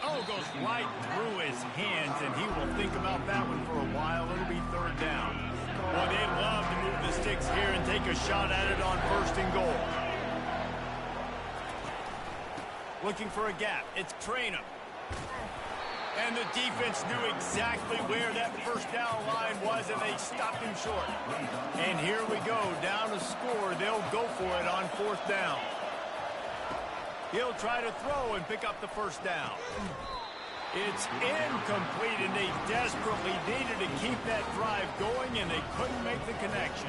Oh, goes right through his hands, and he will think about that one for a while. It'll be 3rd down. Boy, they'd love to move the sticks here and take a shot at it on 1st and goal. Looking for a gap. It's Trainer. And the defense knew exactly where that first down line was, and they stopped him short. And here we go, down to score. They'll go for it on 4th down. He'll try to throw and pick up the first down. It's incomplete, and they desperately needed to keep that drive going, and they couldn't make the connection.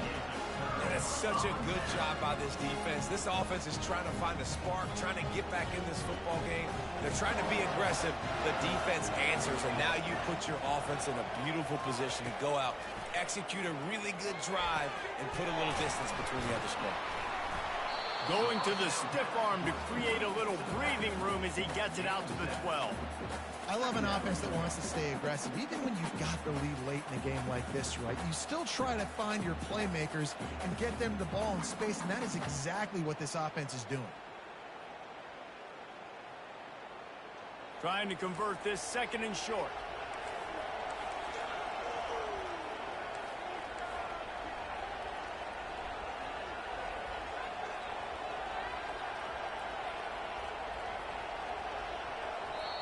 And it's such a good job by this defense. This offense is trying to find a spark, trying to get back in this football game. They're trying to be aggressive. The defense answers, and now you put your offense in a beautiful position to go out, execute a really good drive, and put a little distance between the other squad. Going to the stiff arm to create a little breathing room as he gets it out to the 12. I love an offense that wants to stay aggressive. Even when you've got the lead late in a game like this, right, you still try to find your playmakers and get them the ball in space, and that is exactly what this offense is doing. Trying to convert this 2nd and short.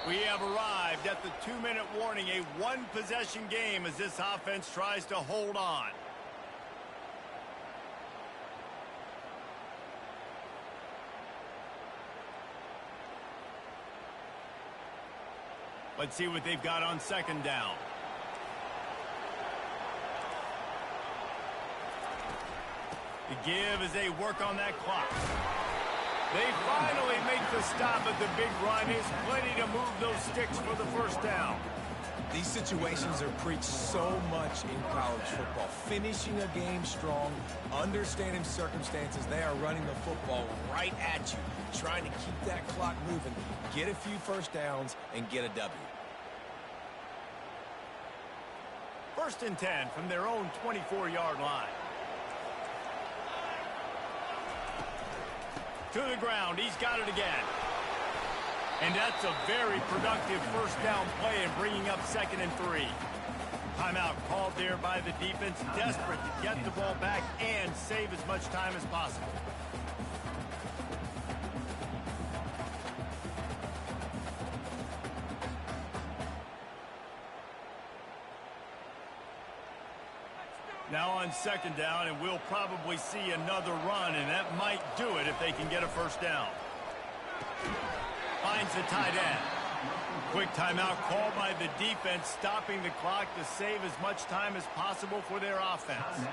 We have arrived at the 2-minute warning, a one-possession game as this offense tries to hold on. Let's see what they've got on 2nd down. The give as they work on that clock. They finally make the stop at the big run. Is plenty to move those sticks for the 1st down. These situations are preached so much in college football. Finishing a game strong, understanding circumstances. They are running the football right at you, trying to keep that clock moving, get a few 1st downs, and get a W. 1st and 10 from their own 24-yard line. To the ground, he's got it again. And that's a very productive 1st down play and bringing up 2nd and 3. Timeout called there by the defense, desperate to get the ball back and save as much time as possible. Now on 2nd down, and we'll probably see another run, and that might do it if they can get a 1st down. Finds the tight end. Quick timeout called by the defense, stopping the clock to save as much time as possible for their offense.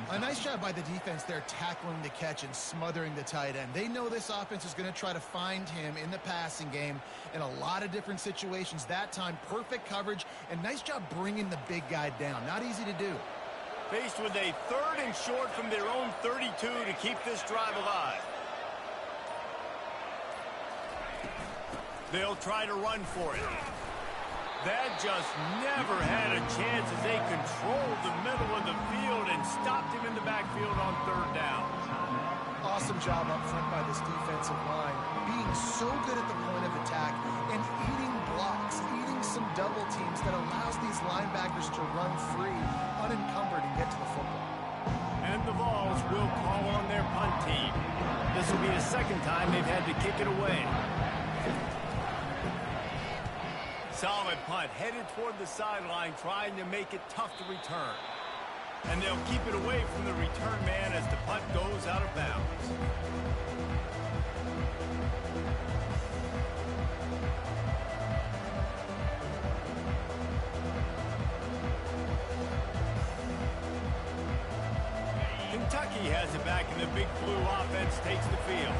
A nice job by the defense there, tackling the catch and smothering the tight end. They know this offense is going to try to find him in the passing game in a lot of different situations. That time, perfect coverage, and nice job bringing the big guy down. Not easy to do. Faced with a 3rd and short from their own 32 to keep this drive alive. They'll try to run for it. That just never had a chance as they controlled the middle of the field and stopped him in the backfield on 3rd down. Awesome job up front by this defensive line, being so good at the point of attack and eating blocks, eating some double teams that allows these linebackers to run free, unencumbered, and get to the football. And the Vols will call on their punt team. This will be the 2nd time they've had to kick it away. Solid punt, headed toward the sideline, trying to make it tough to return. And they'll keep it away from the return man as the punt goes out of bounds. Kentucky has it back, and the Big Blue offense takes the field.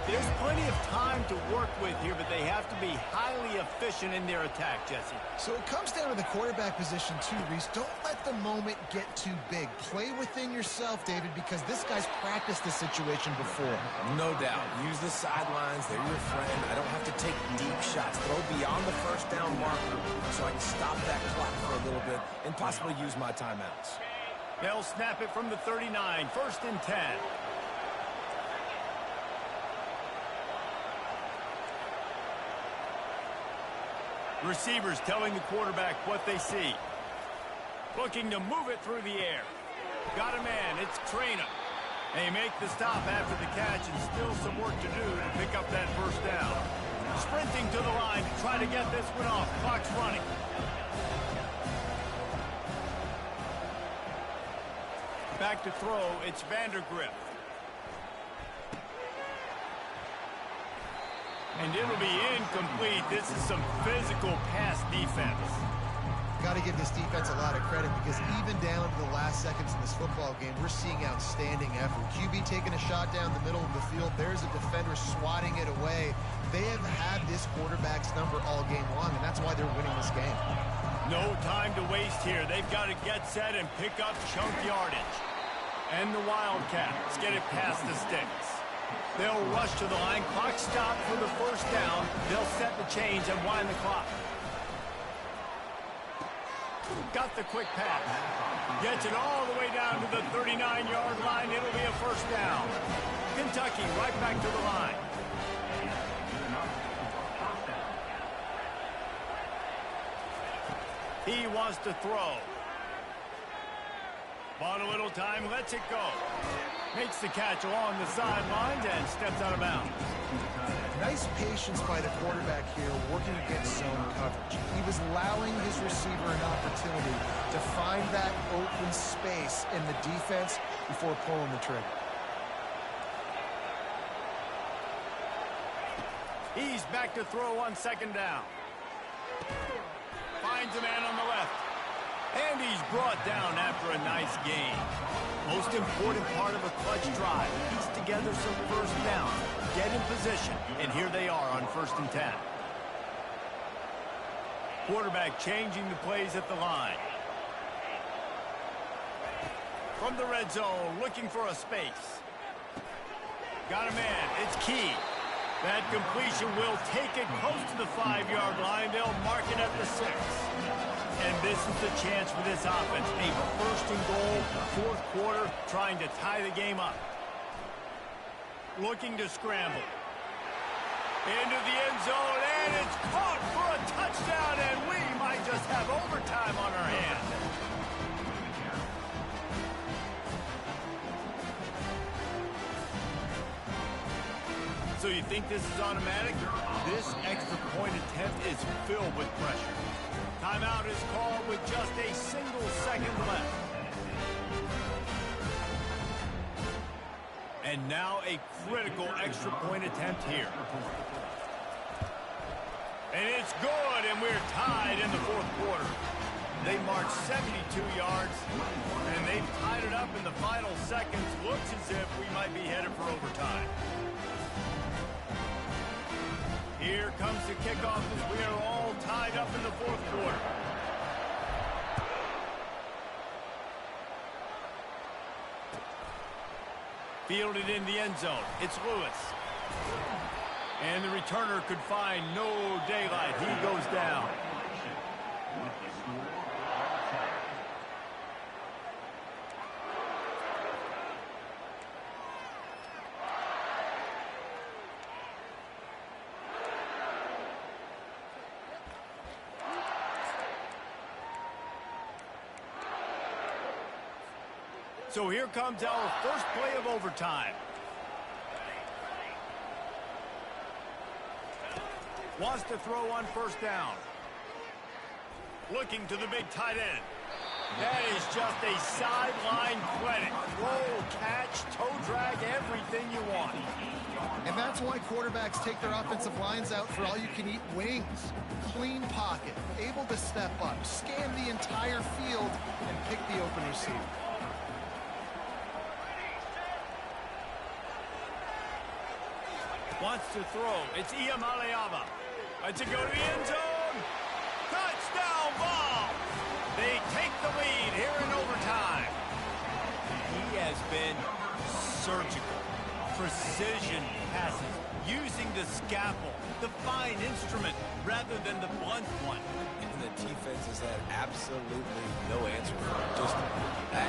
There's plenty of time to work with here, but they have to be highly efficient in their attack, Jesse. So it comes down to the quarterback position too, Reese. Don't let the moment get too big. Play within yourself, David, because this guy's practiced this situation before. No doubt. Use the sidelines. They're your friend. I don't have to take deep shots. Throw beyond the 1st down marker so I can stop that clock for a little bit and possibly use my timeouts. They'll snap it from the 39, 1st and 10. Receivers telling the quarterback what they see. Looking to move it through the air. Got a man, it's Traina. They make the stop after the catch, and still some work to do to pick up that 1st down. Sprinting to the line to try to get this one off. Clock's running. Back to throw, it's Vandergrift. And it'll be incomplete. This is some physical pass defense. Got to give this defense a lot of credit because even down to the last seconds in this football game, we're seeing outstanding effort. QB taking a shot down the middle of the field. There's a defender swatting it away. They have had this quarterback's number all game long, and that's why they're winning this game. No time to waste here. They've got to get set and pick up chunk yardage. And the Wildcats get it past the sticks. They'll rush to the line. Clock stop for the 1st down. They'll set the chains and wind the clock. Got the quick pass. Gets it all the way down to the 39-yard line. It'll be a 1st down. Kentucky right back to the line. He wants to throw. Bought a little time, lets it go. Makes the catch along the sidelines and steps out of bounds. Nice patience by the quarterback here, working against zone coverage. He was allowing his receiver an opportunity to find that open space in the defense before pulling the trigger. He's back to throw on second down. Finds a man on the left. And he's brought down after a nice gain. Most important part of a clutch drive. Piece together some first down. Get in position. And here they are on 1st and 10. Quarterback changing the plays at the line. From the red zone, looking for a space. Got a man. It's Key. That completion will take it close to the 5-yard line. They'll mark it at the 6. And this is the chance for this offense. A 1st and goal, 4th quarter, trying to tie the game up. Looking to scramble. Into the end zone, and it's caught for a touchdown, and we might just have overtime on our hands. So you think this is automatic? This extra point attempt is filled with pressure. Timeout is called with just a single second left. And now a critical extra point attempt here. And it's good, and we're tied in the 4th quarter. They marched 72 yards, and they've tied it up in the final seconds. Looks as if we might be headed for overtime. Here comes the kickoff as we are all tied up in the 4th quarter. Fielded in the end zone. It's Lewis. And the returner could find no daylight. He goes down. So here comes our first play of overtime. Wants to throw on 1st down. Looking to the big tight end. That is just a sideline credit. Roll, catch, toe drag, everything you want. And that's why quarterbacks take their offensive lines out for all-you-can-eat wings. Clean pocket, able to step up, scan the entire field, and pick the open receiver. Wants to throw. It's Iamaleava. Lets it go to the end zone. Touchdown ball. They take the lead here in overtime. He has been surgical. Precision passes. Using the scalpel, the fine instrument, rather than the blunt one. And the defense has had absolutely no answer for him. Just,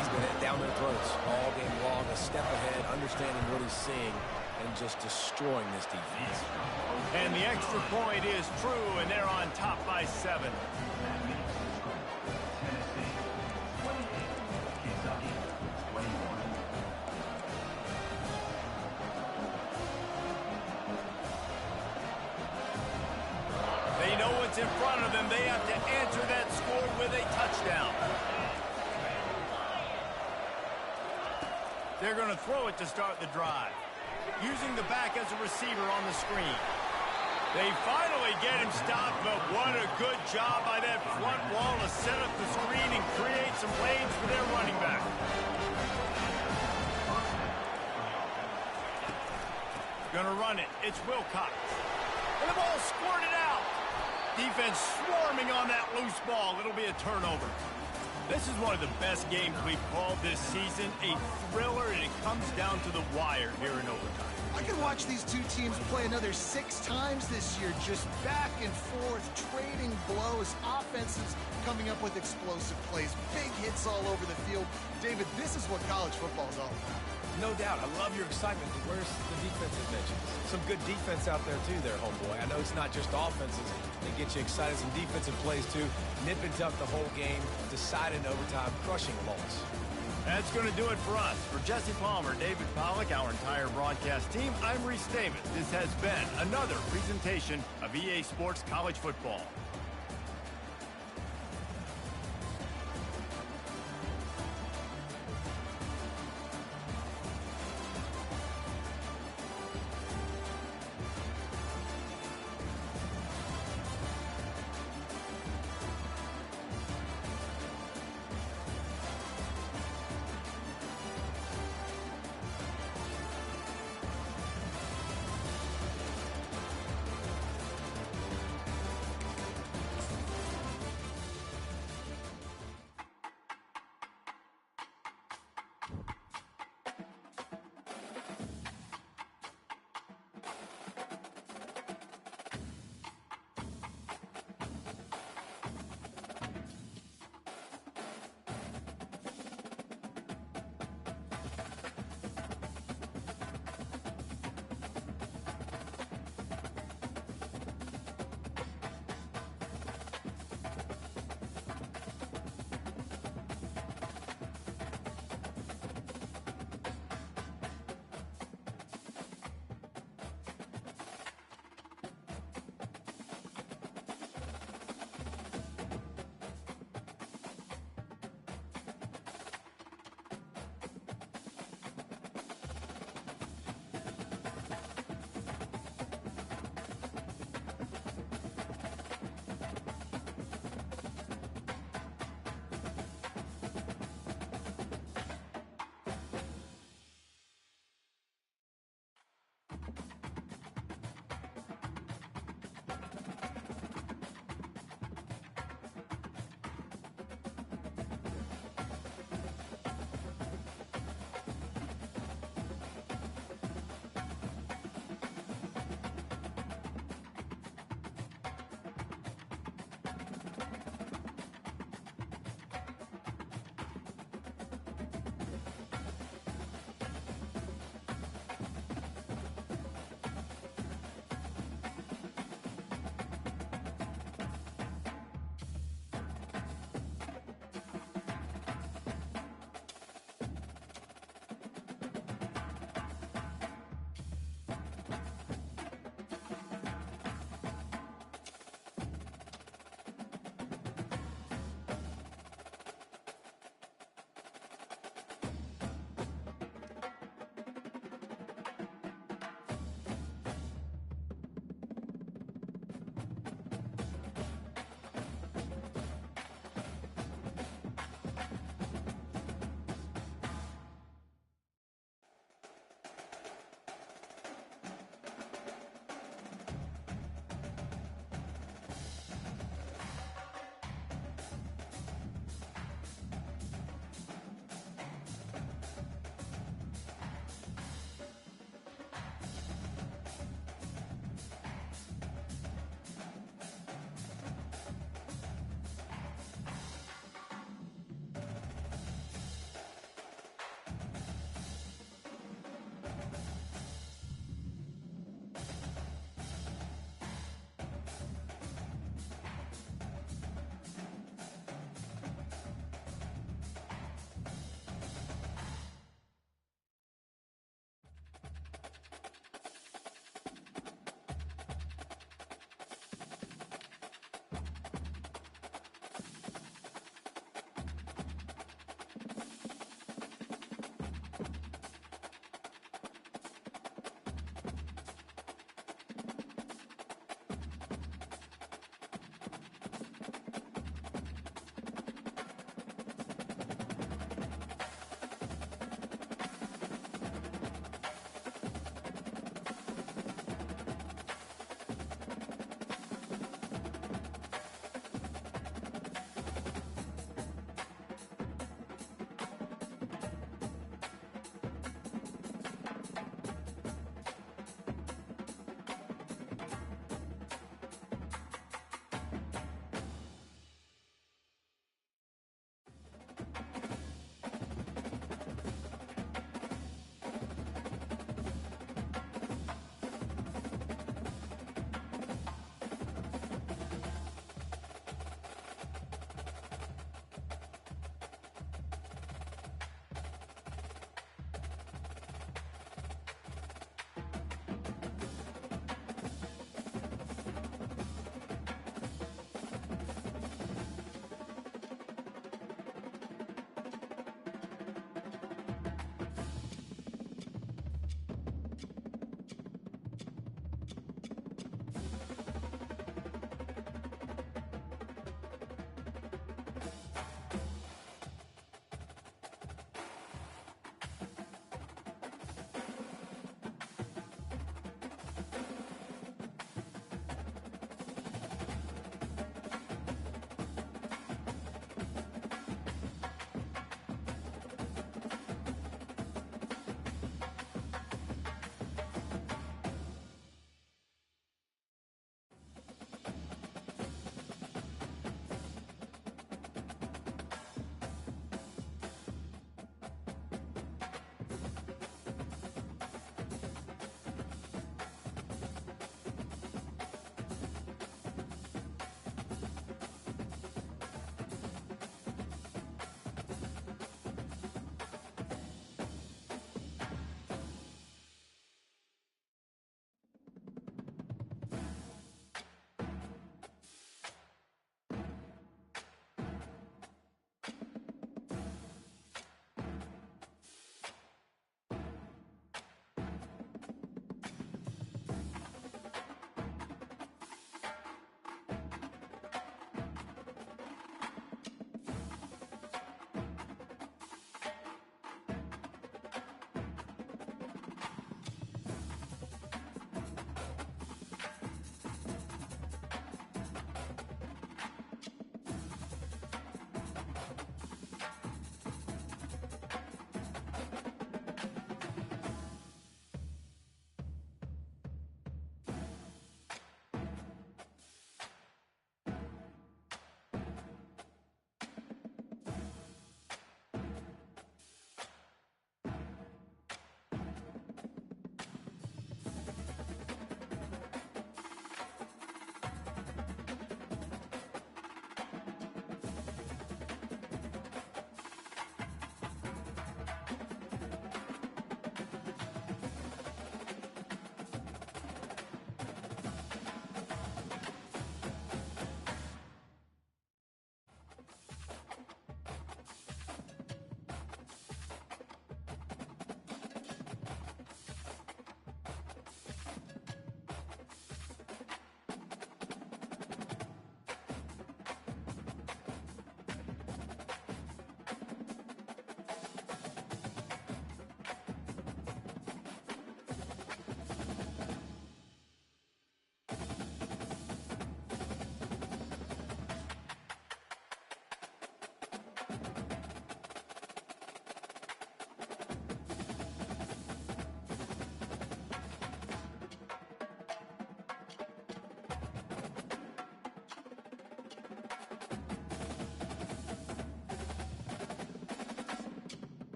he's been down their throats all game long, a step ahead, understanding what he's seeing, and just destroying this defense. And the extra point is true, and they're on top by 7. They know what's in front of them. They have to answer that score with a touchdown. They're going to throw it to start the drive. Using the back as a receiver on the screen. They finally get him stopped, but what a good job by that front wall to set up the screen and create some lanes for their running back. Gonna run it. It's Wilcox. And the ball squirted out. Defense swarming on that loose ball. It'll be a turnover. This is one of the best games we've called this season. A thriller, and it comes down to the wire here in overtime. I could watch these two teams play another 6 times this year, just back and forth, trading blows, offenses coming up with explosive plays, big hits all over the field. David, this is what college football is all about. No doubt. I love your excitement, but where's the defensive mentions? Some good defense out there, too, there, homeboy. I know it's not just offenses that get you excited. Some defensive plays, too. Nip and tuck the whole game, decided in overtime, crushing a loss. That's going to do it for us. For Jesse Palmer, David Pollack, our entire broadcast team, I'm Reese Davis. This has been another presentation of EA Sports College Football.